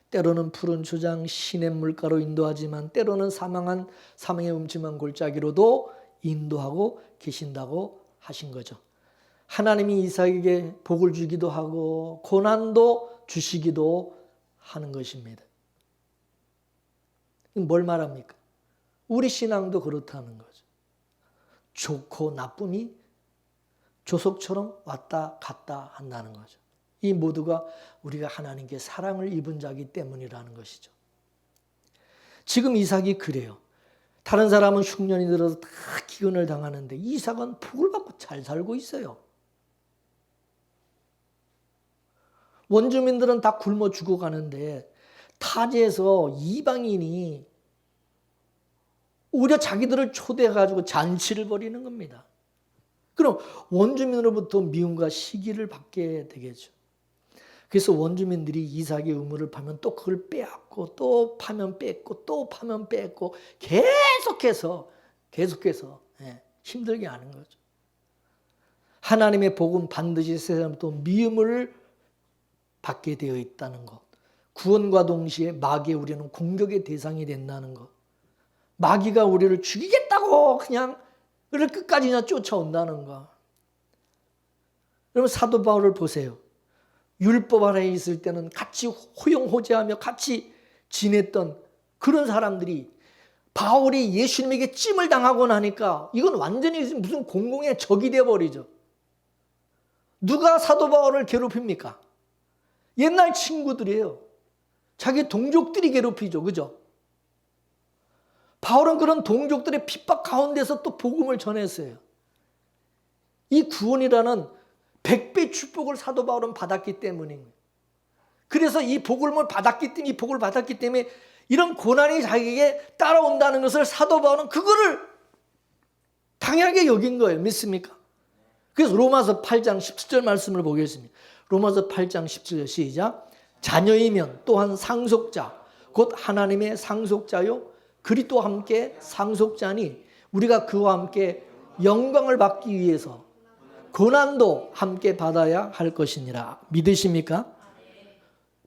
때로는 푸른 초장 시냇물가로 인도하지만 때로는 사망의 음침한 골짜기로도 인도하고 계신다고 하신 거죠. 하나님이 이삭에게 복을 주기도 하고 고난도 주시기도 하는 것입니다. 뭘 말합니까? 우리 신앙도 그렇다는 거죠. 좋고 나쁨이 조석처럼 왔다 갔다 한다는 거죠. 이 모두가 우리가 하나님께 사랑을 입은 자이기 때문이라는 것이죠. 지금 이삭이 그래요. 다른 사람은 흉년이 들어서 다 기근을 당하는데 이삭은 복을 받고 잘 살고 있어요. 원주민들은 다 굶어 죽어가는데 타지에서 이방인이 오히려 자기들을 초대해가지고 잔치를 벌이는 겁니다. 그럼 원주민으로부터 미움과 시기를 받게 되겠죠. 그래서 원주민들이 이삭의 우물을 파면 또 그걸 빼앗고 또 파면 뺏고 또 파면 뺏고 계속해서 힘들게 하는 거죠. 하나님의 복은 반드시 세상부터 미움을 받게 되어 있다는 것. 구원과 동시에 마귀의 우리는 공격의 대상이 된다는 것. 마귀가 우리를 죽이겠다고 그냥 우리를 끝까지 그냥 쫓아온다는 것. 여러분 사도 바울을 보세요. 율법 아래에 있을 때는 같이 호용호제하며 같이 지냈던 그런 사람들이 바울이 예수님에게 찜을 당하고 나니까 이건 완전히 무슨 공공의 적이 되어버리죠. 누가 사도 바울을 괴롭힙니까? 옛날 친구들이에요. 자기 동족들이 괴롭히죠. 그죠? 바울은 그런 동족들의 핍박 가운데서 또 복음을 전했어요. 이 구원이라는 100배 축복을 사도 바울은 받았기 때문입니다. 그래서 이 복을 받았기 때문에 이런 고난이 자기에게 따라온다는 것을 사도 바울은 그거를 당연하게 여긴 거예요. 믿습니까? 그래서 로마서 8장 17절 말씀을 보겠습니다. 로마서 8장 17절 시작. 자녀이면 또한 상속자 곧 하나님의 상속자요 그리스도와 함께 상속자니 우리가 그와 함께 영광을 받기 위해서 고난도 함께 받아야 할 것이니라. 믿으십니까?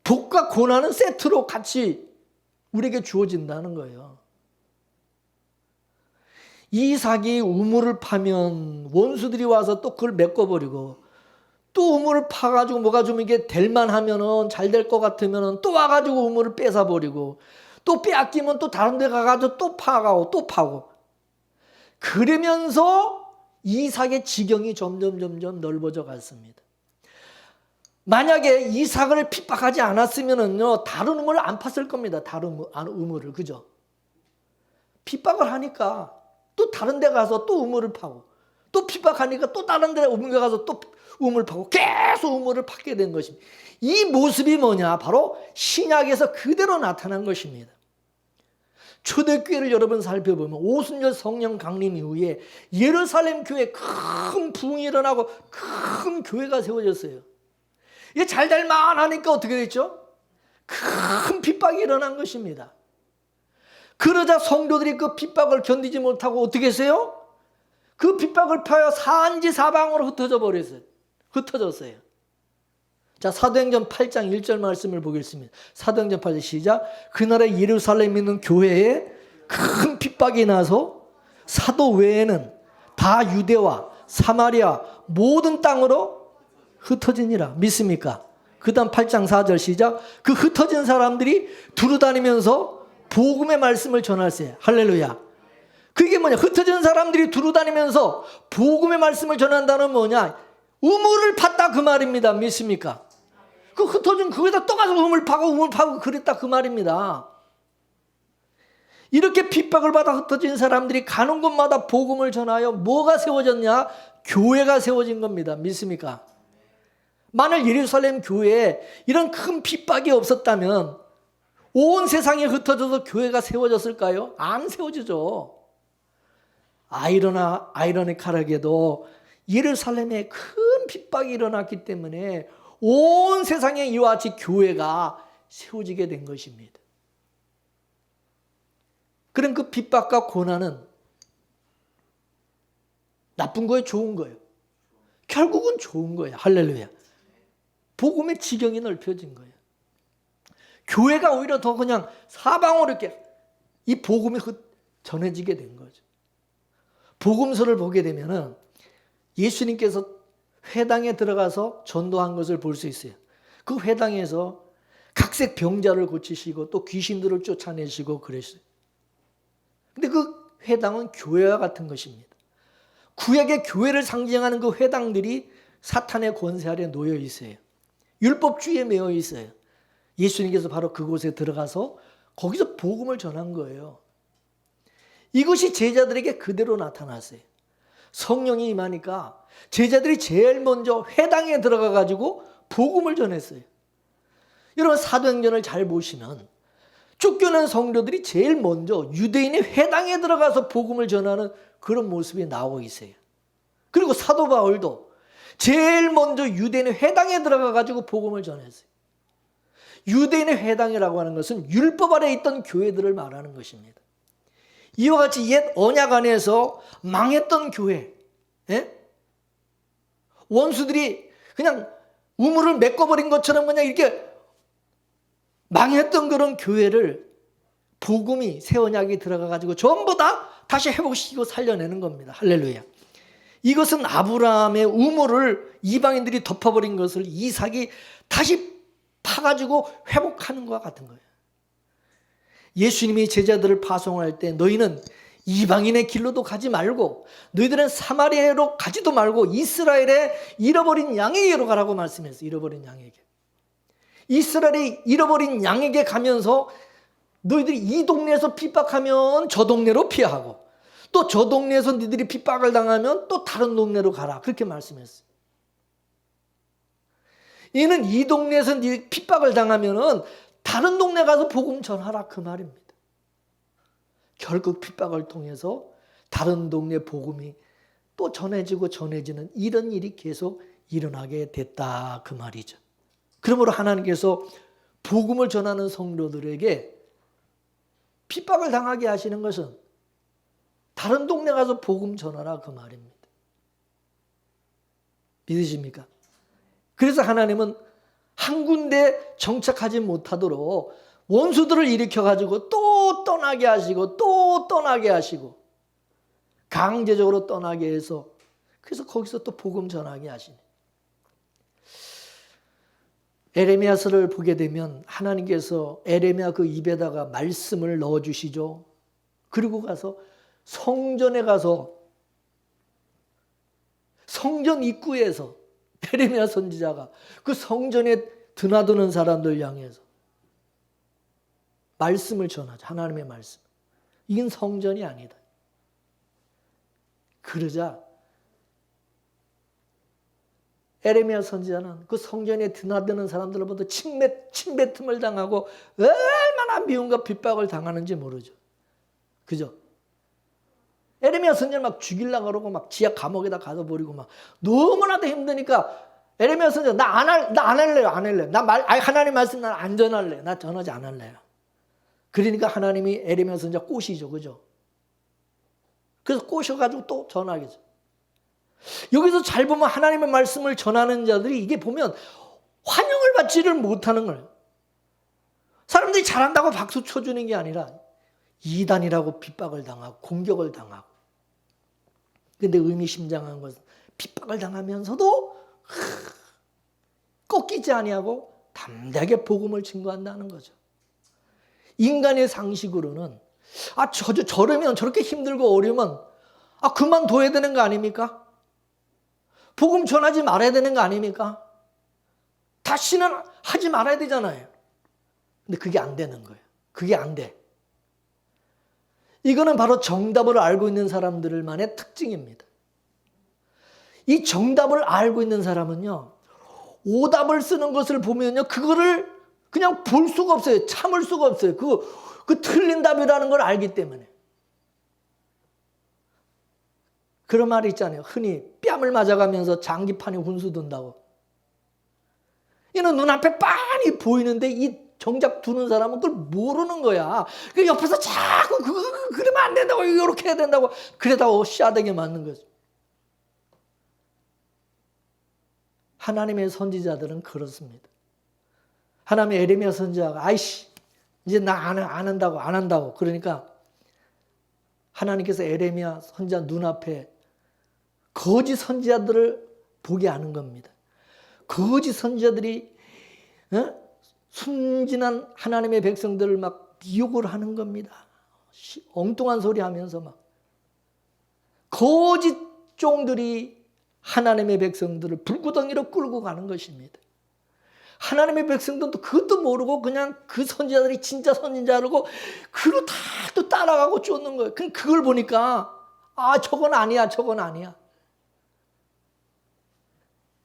복과 고난은 세트로 같이 우리에게 주어진다는 거예요. 이삭이 우물을 파면 원수들이 와서 또 그걸 메꿔버리고 또 우물을 파가지고 뭐가 좀 이게 될만하면은 잘 될 것 같으면은 또 와가지고 우물을 뺏어버리고 또 빼앗기면 또 다른 데 가가지고 또 파가고 또 파고 그러면서 이삭의 지경이 점점 넓어져 갔습니다. 만약에 이삭을 핍박하지 않았으면은요 다른 우물을 안 팠을 겁니다. 다른 우물을 그죠? 핍박을 하니까 또 다른 데 가서 또 우물을 파고 또 핍박하니까 또 다른 데 옮겨가서 또 우물을 파고 계속 우물을 파게 된 것입니다. 이 모습이 뭐냐? 바로 신약에서 그대로 나타난 것입니다. 초대교회를 여러분 살펴보면 오순절 성령 강림 이후에 예루살렘 교회에 큰 부흥이 일어나고 큰 교회가 세워졌어요. 이게 잘 될만 하니까 어떻게 됐죠? 큰 핍박이 일어난 것입니다. 그러자 성도들이 그 핍박을 견디지 못하고 어떻게 했어요? 그 핍박을 파여 산지 사방으로 흩어졌어요. 자, 사도행전 8장 1절 말씀을 보겠습니다. 사도행전 8장 시작. 그날에 예루살렘에 있는 교회에 큰 핍박이 나서 사도 외에는 다 유대와 사마리아 모든 땅으로 흩어지니라. 믿습니까? 그 다음 8장 4절 시작. 그 흩어진 사람들이 두루다니면서 복음의 말씀을 전할세. 할렐루야. 그게 뭐냐? 흩어진 사람들이 두루다니면서 복음의 말씀을 전한다는 뭐냐? 우물을 팠다 그 말입니다. 믿습니까? 그 흩어진 그에다 또 가서 우물 파고 그랬다 그 말입니다. 이렇게 핍박을 받아 흩어진 사람들이 가는 곳마다 복음을 전하여 뭐가 세워졌냐? 교회가 세워진 겁니다. 믿습니까? 만일 예루살렘 교회에 이런 큰 핍박이 없었다면 온 세상에 흩어져서 교회가 세워졌을까요? 안 세워지죠. 아이러니컬하게도 예루살렘에 큰 핍박이 일어났기 때문에 온 세상에 이와 같이 교회가 세워지게 된 것입니다. 그럼 그 핍박과 고난은 나쁜 거예요? 좋은 거예요? 결국은 좋은 거예요. 할렐루야. 복음의 지경이 넓혀진 거예요. 교회가 오히려 더 그냥 사방으로 이렇게 이 복음이 전해지게 된 거죠. 복음서를 보게 되면은 예수님께서 회당에 들어가서 전도한 것을 볼 수 있어요. 그 회당에서 각색 병자를 고치시고 또 귀신들을 쫓아내시고 그랬어요. 근데 그 회당은 교회와 같은 것입니다. 구약의 교회를 상징하는 그 회당들이 사탄의 권세 아래 놓여 있어요. 율법주의에 매여 있어요. 예수님께서 바로 그곳에 들어가서 거기서 복음을 전한 거예요. 이것이 제자들에게 그대로 나타났어요. 성령이 임하니까 제자들이 제일 먼저 회당에 들어가 가지고 복음을 전했어요. 여러분 사도행전을 잘 보시면 쫓겨난 성도들이 제일 먼저 유대인의 회당에 들어가서 복음을 전하는 그런 모습이 나오고 있어요. 그리고 사도 바울도 제일 먼저 유대인의 회당에 들어가 가지고 복음을 전했어요. 유대인의 회당이라고 하는 것은 율법 아래 있던 교회들을 말하는 것입니다. 이와 같이 옛 언약 안에서 망했던 교회, 원수들이 그냥 우물을 메꿔버린 것처럼 그냥 이렇게 망했던 그런 교회를 복음이 새 언약이 들어가가지고 전부 다 다시 회복시키고 살려내는 겁니다. 할렐루야. 이것은 아브라함의 우물을 이방인들이 덮어버린 것을 이삭이 다시 파가지고 회복하는 것과 같은 거예요. 예수님이 제자들을 파송할 때 너희는 이방인의 길로도 가지 말고 너희들은 사마리아로 가지도 말고 이스라엘의 잃어버린 양에게로 가라고 말씀했어요. 잃어버린 양에게. 이스라엘이 잃어버린 양에게 가면서 너희들이 이 동네에서 핍박하면 저 동네로 피하고 또 저 동네에서 너희들이 핍박을 당하면 또 다른 동네로 가라. 그렇게 말씀했어요. 이는 이 동네에서 네 핍박을 당하면은 다른 동네 가서 복음 전하라 그 말입니다. 결국 핍박을 통해서 다른 동네 복음이 또 전해지고 전해지는 이런 일이 계속 일어나게 됐다 그 말이죠. 그러므로 하나님께서 복음을 전하는 성도들에게 핍박을 당하게 하시는 것은 다른 동네 가서 복음 전하라 그 말입니다. 믿으십니까? 그래서 하나님은 한 군데 정착하지 못하도록 원수들을 일으켜가지고 또 떠나게 하시고 또 떠나게 하시고 강제적으로 떠나게 해서 그래서 거기서 또 복음 전하게 하시네. 에레미야서를 보게 되면 하나님께서 에레미야 그 입에다가 말씀을 넣어주시죠. 그리고 가서 성전에 가서 성전 입구에서 에레미야 선지자가 그 성전에 드나드는 사람들 향해서 말씀을 전하죠. 하나님의 말씀. 이건 성전이 아니다. 그러자 에레미야 선지자는 그 성전에 드나드는 사람들로부터 침뱉음을 당하고 얼마나 미움과 핍박을 당하는지 모르죠. 그죠? 에레미야 선지자는 막 죽이려고 그러고 막 지하 감옥에다 가둬버리고 막 너무나도 힘드니까 에레미야 선지자 나 안 할래요. 하나님 말씀 난 안 전할래. 나 전하지 안 할래요. 그러니까 하나님이 에레미야 선지자 꼬시죠. 그죠? 그래서 꼬셔가지고 또 전하겠죠. 여기서 잘 보면 하나님의 말씀을 전하는 자들이 이게 보면 환영을 받지를 못하는 거예요. 사람들이 잘한다고 박수 쳐주는 게 아니라 이단이라고 핍박을 당하고 공격을 당하고. 근데 의미심장한 것은 핍박을 당하면서도 꺾이지 아니하고 담대하게 복음을 증거한다는 거죠. 인간의 상식으로는 저러면 저렇게 힘들고 어려우면 그만둬야 되는 거 아닙니까? 복음 전하지 말아야 되는 거 아닙니까? 다시는 하지 말아야 되잖아요. 근데 그게 안 되는 거예요. 그게 안 돼. 이거는 바로 정답을 알고 있는 사람들만의 특징입니다. 이 정답을 알고 있는 사람은요, 오답을 쓰는 것을 보면요, 그거를 그냥 볼 수가 없어요. 참을 수가 없어요. 그 틀린 답이라는 걸 알기 때문에. 그런 말이 있잖아요. 흔히 뺨을 맞아가면서 장기판이 훈수든다고. 이는 눈앞에 빤히 보이는데 이 정작 두는 사람은 그걸 모르는 거야. 그 옆에서 자꾸 그러면 안 된다고 이렇게 해야 된다고 그러다가 씨앗에게 맞는 거죠. 하나님의 선지자들은 그렇습니다. 하나님의 에레미야 선지자가 아이씨 이제 나 안 한다고 그러니까 하나님께서 에레미야 선지자 눈앞에 거짓 선지자들을 보게 하는 겁니다. 거짓 선지자들이 순진한 하나님의 백성들을 막 미혹을 하는 겁니다. 엉뚱한 소리 하면서 막 거짓 종들이 하나님의 백성들을 불구덩이로 끌고 가는 것입니다. 하나님의 백성들도 그것도 모르고 그냥 그 선지자들이 진짜 선지자라고 그로 다 또 따라가고 쫓는 거예요. 그걸 보니까 저건 아니야.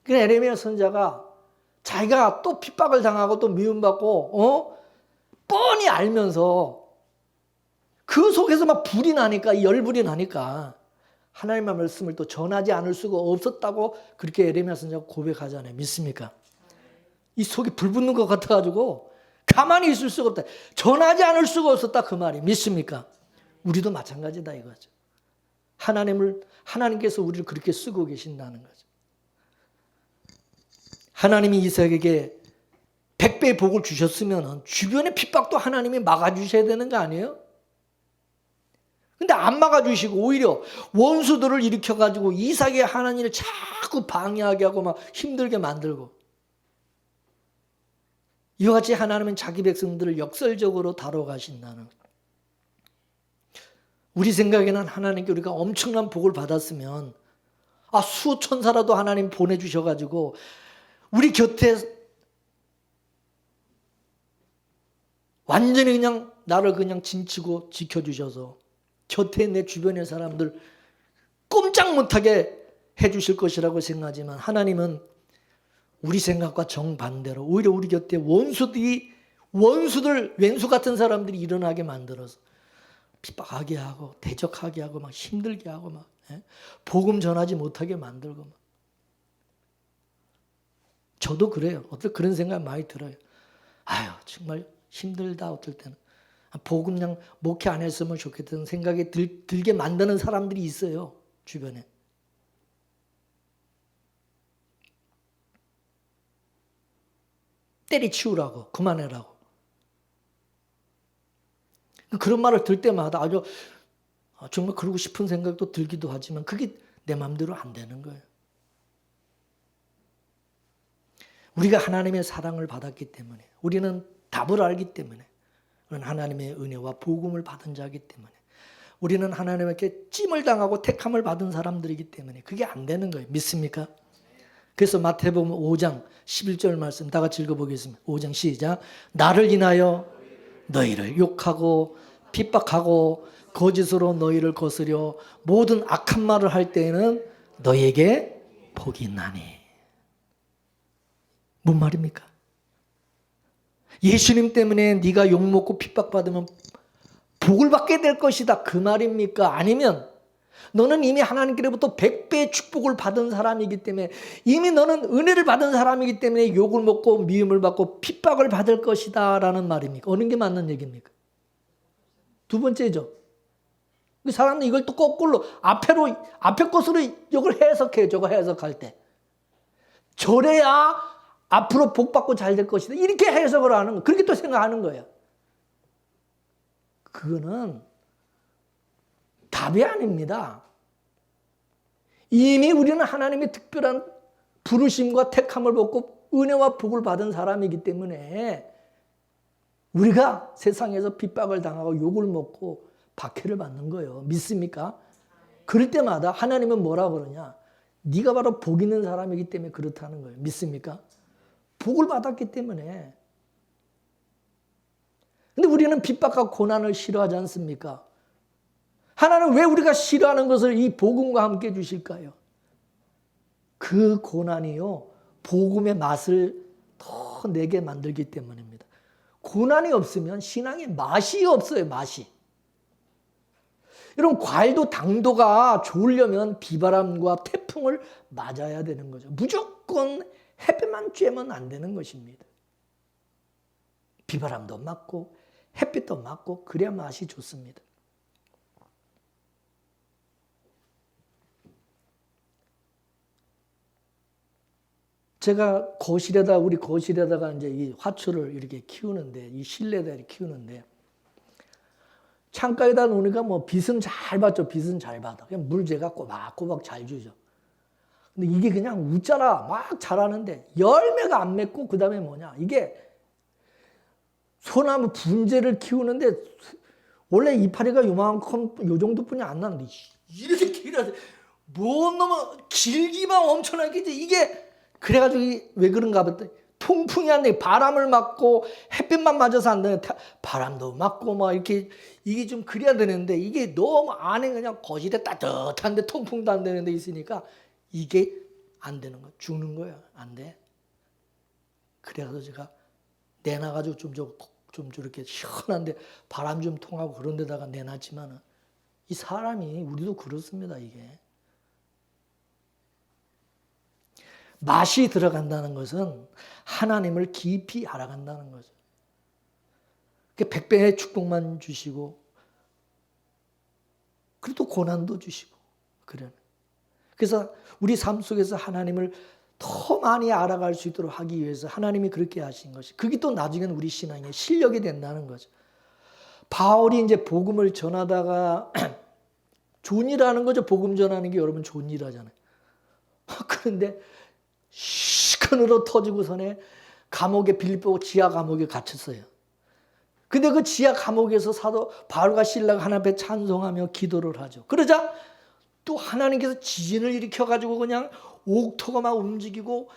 그 에레미야 선지자가 자기가 또 핍박을 당하고 또 미움받고 뻔히 알면서 그 속에서 막 불이 나니까 열불이 나니까 하나님의 말씀을 또 전하지 않을 수가 없었다고 그렇게 에레미야 선지자가 고백하잖아요. 믿습니까? 이 속이 불 붙는 것 같아가지고 가만히 있을 수가 없다. 전하지 않을 수가 없었다 그 말이 믿습니까? 우리도 마찬가지다 이거죠. 하나님께서 우리를 그렇게 쓰고 계신다는 거죠. 하나님이 이삭에게 100배의 복을 주셨으면 주변의 핍박도 하나님이 막아주셔야 되는 거 아니에요? 근데 안 막아주시고 오히려 원수들을 일으켜가지고 이삭의 하나님을 자꾸 방해하게 하고 막 힘들게 만들고 이와 같이 하나님은 자기 백성들을 역설적으로 다뤄가신다는 거예요. 우리 생각에는 하나님께 우리가 엄청난 복을 받았으면 수천사라도 하나님 보내주셔가지고 우리 곁에 완전히 그냥 나를 그냥 진치고 지켜주셔서 곁에 내 주변의 사람들 꼼짝 못하게 해주실 것이라고 생각하지만 하나님은 우리 생각과 정반대로 오히려 우리 곁에 원수들 왼수 같은 사람들이 일어나게 만들어서 핍박하게 하고 대적하게 하고 막 힘들게 하고 막 복음 전하지 못하게 만들고 막. 저도 그래요. 어떨 그런 생각 많이 들어요. 아유, 정말 힘들다, 어떨 때는. 복음 그냥 목회 안 했으면 좋겠다는 생각이 들게 만드는 사람들이 있어요, 주변에. 때리치우라고, 그만해라고. 그런 말을 들 때마다 아주 정말 그러고 싶은 생각도 들기도 하지만 그게 내 마음대로 안 되는 거예요. 우리가 하나님의 사랑을 받았기 때문에, 우리는 답을 알기 때문에, 우리는 하나님의 은혜와 복음을 받은 자이기 때문에, 우리는 하나님께 찜을 당하고 택함을 받은 사람들이기 때문에 그게 안 되는 거예요. 믿습니까? 그래서 마태복음 5장 11절 말씀 다 같이 읽어보겠습니다. 5장 시작. 나를 인하여 너희를 욕하고 핍박하고 거짓으로 너희를 거스려 모든 악한 말을 할 때에는 너희에게 복이 있나니. 뭔 말입니까? 예수님 때문에 네가 욕먹고 핍박받으면 복을 받게 될 것이다, 그 말입니까? 아니면 너는 이미 하나님께로부터 100배의 축복을 받은 사람이기 때문에, 이미 너는 은혜를 받은 사람이기 때문에 욕을 먹고 미움을 받고 핍박을 받을 것이다 라는 말입니까? 어느 게 맞는 얘기입니까? 두 번째죠. 사람은 이걸 또 거꾸로 앞에 것으로 이걸 해석해요. 저거 해석할 때. 저래야 앞으로 복 받고 잘 될 것이다, 이렇게 해석을 하는 거예요. 그렇게 또 생각하는 거예요. 그거는 답이 아닙니다. 이미 우리는 하나님의 특별한 부르심과 택함을 받고 은혜와 복을 받은 사람이기 때문에 우리가 세상에서 핍박을 당하고 욕을 먹고 박해를 받는 거예요. 믿습니까? 그럴 때마다 하나님은 뭐라 그러냐? 네가 바로 복 있는 사람이기 때문에 그렇다는 거예요. 믿습니까? 복을 받았기 때문에. 근데 우리는 핍박과 고난을 싫어하지 않습니까? 하나는 왜 우리가 싫어하는 것을 이 복음과 함께 주실까요? 그 고난이요, 복음의 맛을 더 내게 만들기 때문입니다. 고난이 없으면 신앙의 맛이 없어요, 맛이. 여러분, 과일도 당도가 좋으려면 비바람과 태풍을 맞아야 되는 거죠. 무조건 햇빛만 쬐면 안 되는 것입니다. 비바람도 맞고 햇빛도 맞고 그래야 맛이 좋습니다. 제가 우리 거실에다가 이제 이 화초를 이렇게 키우는데, 이 실내에다 이렇게 키우는데, 창가에다 놓으니까 뭐 빛은 잘 받죠. 빛은 잘 받아. 그냥 물 제가 꼬박꼬박 잘 주죠. 근데 이게 그냥 웃자라 막 자라는데 열매가 안 맺고, 그 다음에 뭐냐, 이게 소나무 분재를 키우는데 원래 이파리가 요만큼 요 정도뿐이 안 나는데 이렇게 길어서 뭐 너무 길기만 엄청나게 이게 그래가지고 왜 그런가 봤더니 통풍이 안 돼. 바람을 맞고 햇빛만 맞아서 안 되는, 바람도 맞고 막 이렇게 이게 좀 그래야 되는데 이게 너무 안에 그냥 거실에 따뜻한데 통풍도 안 되는 데 있으니까 이게 안 되는 거야. 죽는 거야. 안 돼. 그래가지고 제가 내놔가지고 좀 저렇게 시원한데 바람 좀 통하고 그런 데다가 내놨지만은 이 사람이, 우리도 그렇습니다. 이게 맛이 들어간다는 것은 하나님을 깊이 알아간다는 거죠. 100배의 축복만 주시고, 그래도 고난도 주시고, 그래요. 그래서 우리 삶 속에서 하나님을 더 많이 알아갈 수 있도록 하기 위해서 하나님이 그렇게 하신 것이, 그게 또 나중에는 우리 신앙의 실력이 된다는 거죠. 바울이 이제 복음을 전하다가 좋은 일 하는 거죠. 복음 전하는 게 여러분 좋은 일 하잖아요. 그런데 시큰으로 터지고서네 감옥에, 빌립보 지하 감옥에 갇혔어요. 근데 그 지하 감옥에서 사도 바울과 실라가 하나님 앞에 찬송하며 기도를 하죠. 그러자 또 하나님께서 지진을 일으켜가지고 그냥 옥토가 막 움직이고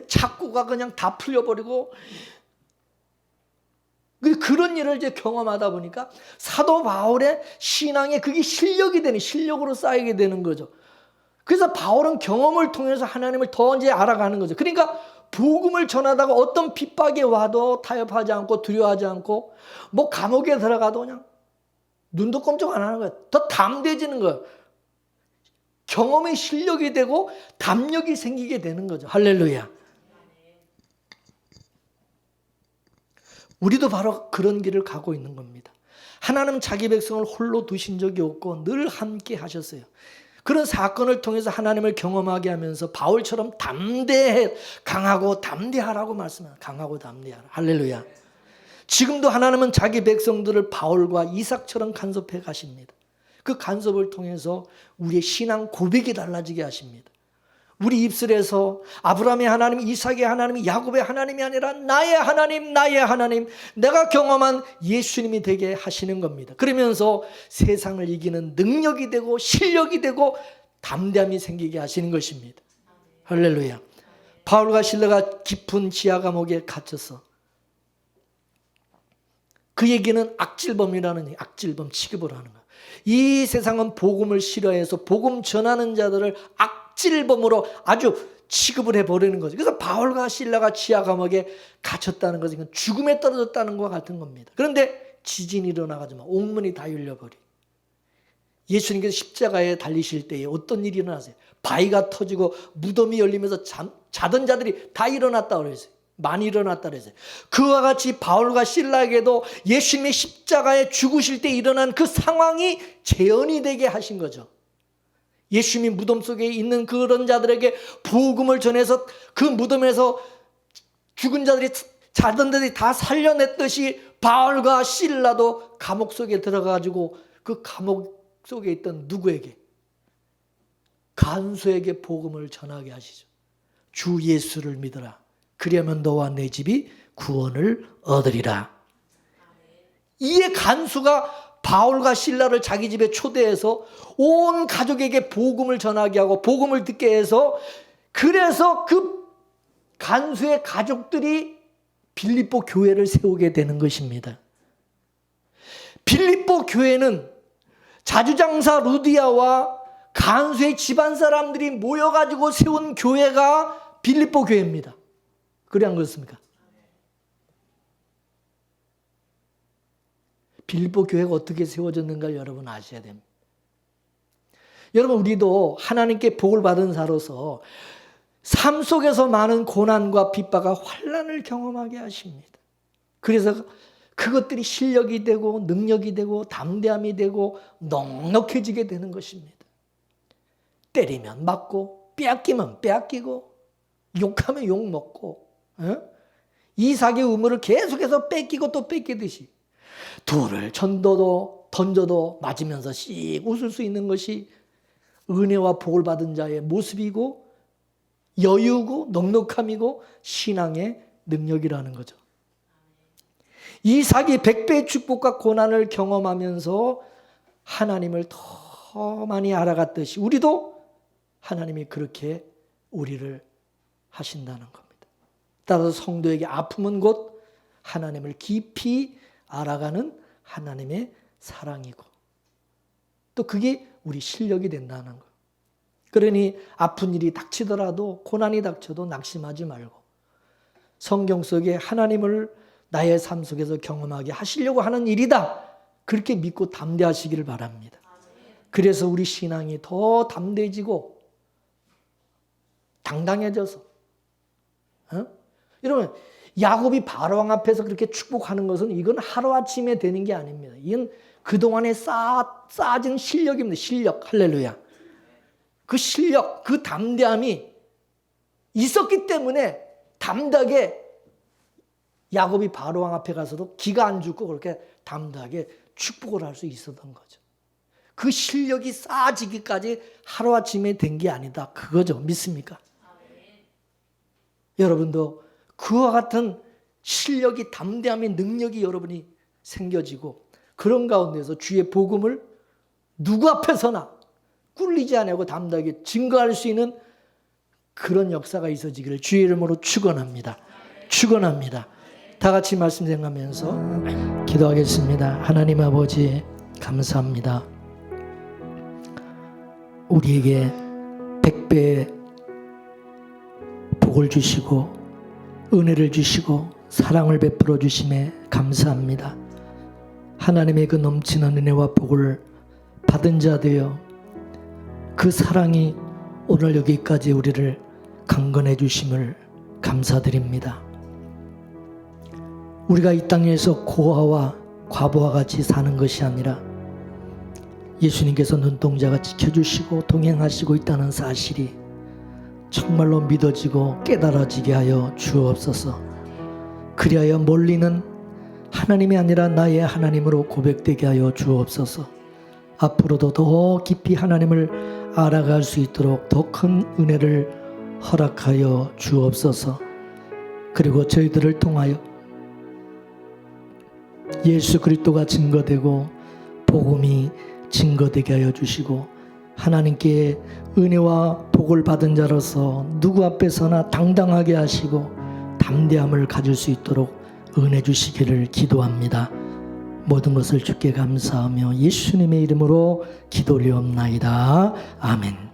착고가 그냥 다 풀려버리고, 그런 일을 이제 경험하다 보니까 사도 바울의 신앙에 그게 실력으로 쌓이게 되는 거죠. 그래서 바울은 경험을 통해서 하나님을 더 이제 알아가는 거죠. 그러니까 복음을 전하다가 어떤 핍박이 와도 타협하지 않고 두려워하지 않고, 뭐 감옥에 들어가도 그냥 눈도 꼼짝 안 하는 거예요. 더 담대해지는 거예요. 경험의 실력이 되고 담력이 생기게 되는 거죠. 할렐루야. 우리도 바로 그런 길을 가고 있는 겁니다. 하나님은 자기 백성을 홀로 두신 적이 없고 늘 함께 하셨어요. 그런 사건을 통해서 하나님을 경험하게 하면서 바울처럼 담대해, 강하고 담대하라고 말씀합니다. 강하고 담대하라. 할렐루야. 지금도 하나님은 자기 백성들을 바울과 이삭처럼 간섭해 가십니다. 그 간섭을 통해서 우리의 신앙 고백이 달라지게 하십니다. 우리 입술에서 아브라함의 하나님, 이삭의 하나님, 야곱의 하나님이 아니라 나의 하나님, 나의 하나님, 내가 경험한 예수님이 되게 하시는 겁니다. 그러면서 세상을 이기는 능력이 되고 실력이 되고 담대함이 생기게 하시는 것입니다. 할렐루야. 바울과 실라가 깊은 지하 감옥에 갇혀서 그에게는 악질범이라는 악질범 취급을 하는 거예요. 이 세상은 복음을 싫어해서 복음 전하는 자들을 악질범으로 아주 취급을 해버리는 거죠. 그래서 바울과 실라가 지하 감옥에 갇혔다는 것은 죽음에 떨어졌다는 것과 같은 겁니다. 그런데 지진이 일어나가지고 옥문이 다 열려버리. 예수님께서 십자가에 달리실 때에 어떤 일이 일어나세요? 바위가 터지고 무덤이 열리면서 자던 자들이 다 일어났다고 그랬어요. 많이 일어났다 그랬어요. 그와 같이 바울과 실라에게도 예수님의 십자가에 죽으실 때 일어난 그 상황이 재현이 되게 하신 거죠. 예수님이 무덤 속에 있는 그런 자들에게 복음을 전해서 그 무덤에서 죽은 자들이 자던 자들이 다 살려냈듯이 바울과 실라도 감옥 속에 들어가지고 그 감옥 속에 있던 누구에게? 간수에게 복음을 전하게 하시죠. 주 예수를 믿어라. 그러면 너와 내 집이 구원을 얻으리라. 이에 간수가 바울과 실라를 자기 집에 초대해서 온 가족에게 복음을 전하게 하고 복음을 듣게 해서 그래서 그 간수의 가족들이 빌립보 교회를 세우게 되는 것입니다. 빌립보 교회는 자주장사 루디아와 간수의 집안 사람들이 모여가지고 세운 교회가 빌립보 교회입니다. 그래 안 그렇습니까? 빌립보 교회가 어떻게 세워졌는가 여러분 아셔야 됩니다. 여러분 우리도 하나님께 복을 받은 자로서 삶 속에서 많은 고난과 핍박과 환난을 경험하게 하십니다. 그래서 그것들이 실력이 되고 능력이 되고 담대함이 되고 넉넉해지게 되는 것입니다. 때리면 맞고 빼앗기면 빼앗기고 욕하면 욕먹고 이삭의 우물을 계속해서 뺏기고 또 뺏기듯이 돌을 던져도 맞으면서 씩 웃을 수 있는 것이 은혜와 복을 받은 자의 모습이고 여유고 넉넉함이고 신앙의 능력이라는 거죠. 이삭이 100배의 축복과 고난을 경험하면서 하나님을 더 많이 알아갔듯이 우리도 하나님이 그렇게 우리를 하신다는 겁니다. 따라서 성도에게 아픔은 곧 하나님을 깊이 알아가는 하나님의 사랑이고 또 그게 우리 실력이 된다는 거예요. 그러니 아픈 일이 닥치더라도 고난이 닥쳐도 낙심하지 말고 성경 속에 하나님을 나의 삶 속에서 경험하게 하시려고 하는 일이다. 그렇게 믿고 담대하시기를 바랍니다. 그래서 우리 신앙이 더 담대해지고 당당해져서 여러분 야곱이 바로왕 앞에서 그렇게 축복하는 것은 이건 하루아침에 되는 게 아닙니다. 이건 그동안에 쌓아진 실력입니다. 실력. 할렐루야. 그 실력, 그 담대함이 있었기 때문에 담대하게 야곱이 바로왕 앞에 가서도 기가 안 죽고 그렇게 담대하게 축복을 할 수 있었던 거죠. 그 실력이 쌓아지기까지 하루아침에 된 게 아니다. 그거죠. 믿습니까? 여러분도 그와 같은 실력이 담대함의 능력이 여러분이 생겨지고 그런 가운데서 주의 복음을 누구 앞에서나 꿀리지 않고 담대하게 증거할 수 있는 그런 역사가 있어지기를 주의 이름으로 축원합니다. 축원합니다. 다 같이 말씀 생각하면서 기도하겠습니다. 하나님 아버지 감사합니다. 우리에게 100배의 복을 주시고 은혜를 주시고 사랑을 베풀어 주심에 감사합니다. 하나님의 그 넘치는 은혜와 복을 받은 자 되어 그 사랑이 오늘 여기까지 우리를 강건해 주심을 감사드립니다. 우리가 이 땅에서 고아와 과부와 같이 사는 것이 아니라 예수님께서 눈동자가 지켜주시고 동행하시고 있다는 사실이 정말로 믿어지고 깨달아지게 하여 주옵소서. 그리하여 멀리는 하나님이 아니라 나의 하나님으로 고백되게 하여 주옵소서. 앞으로도 더 깊이 하나님을 알아갈 수 있도록 더 큰 은혜를 허락하여 주옵소서. 그리고 저희들을 통하여 예수 그리스도가 증거되고 복음이 증거되게 하여 주시고 하나님께 은혜와 복을 받은 자로서 누구 앞에서나 당당하게 하시고 담대함을 가질 수 있도록 은혜 주시기를 기도합니다. 모든 것을 주께 감사하며 예수님의 이름으로 기도 올리옵나이다. 아멘.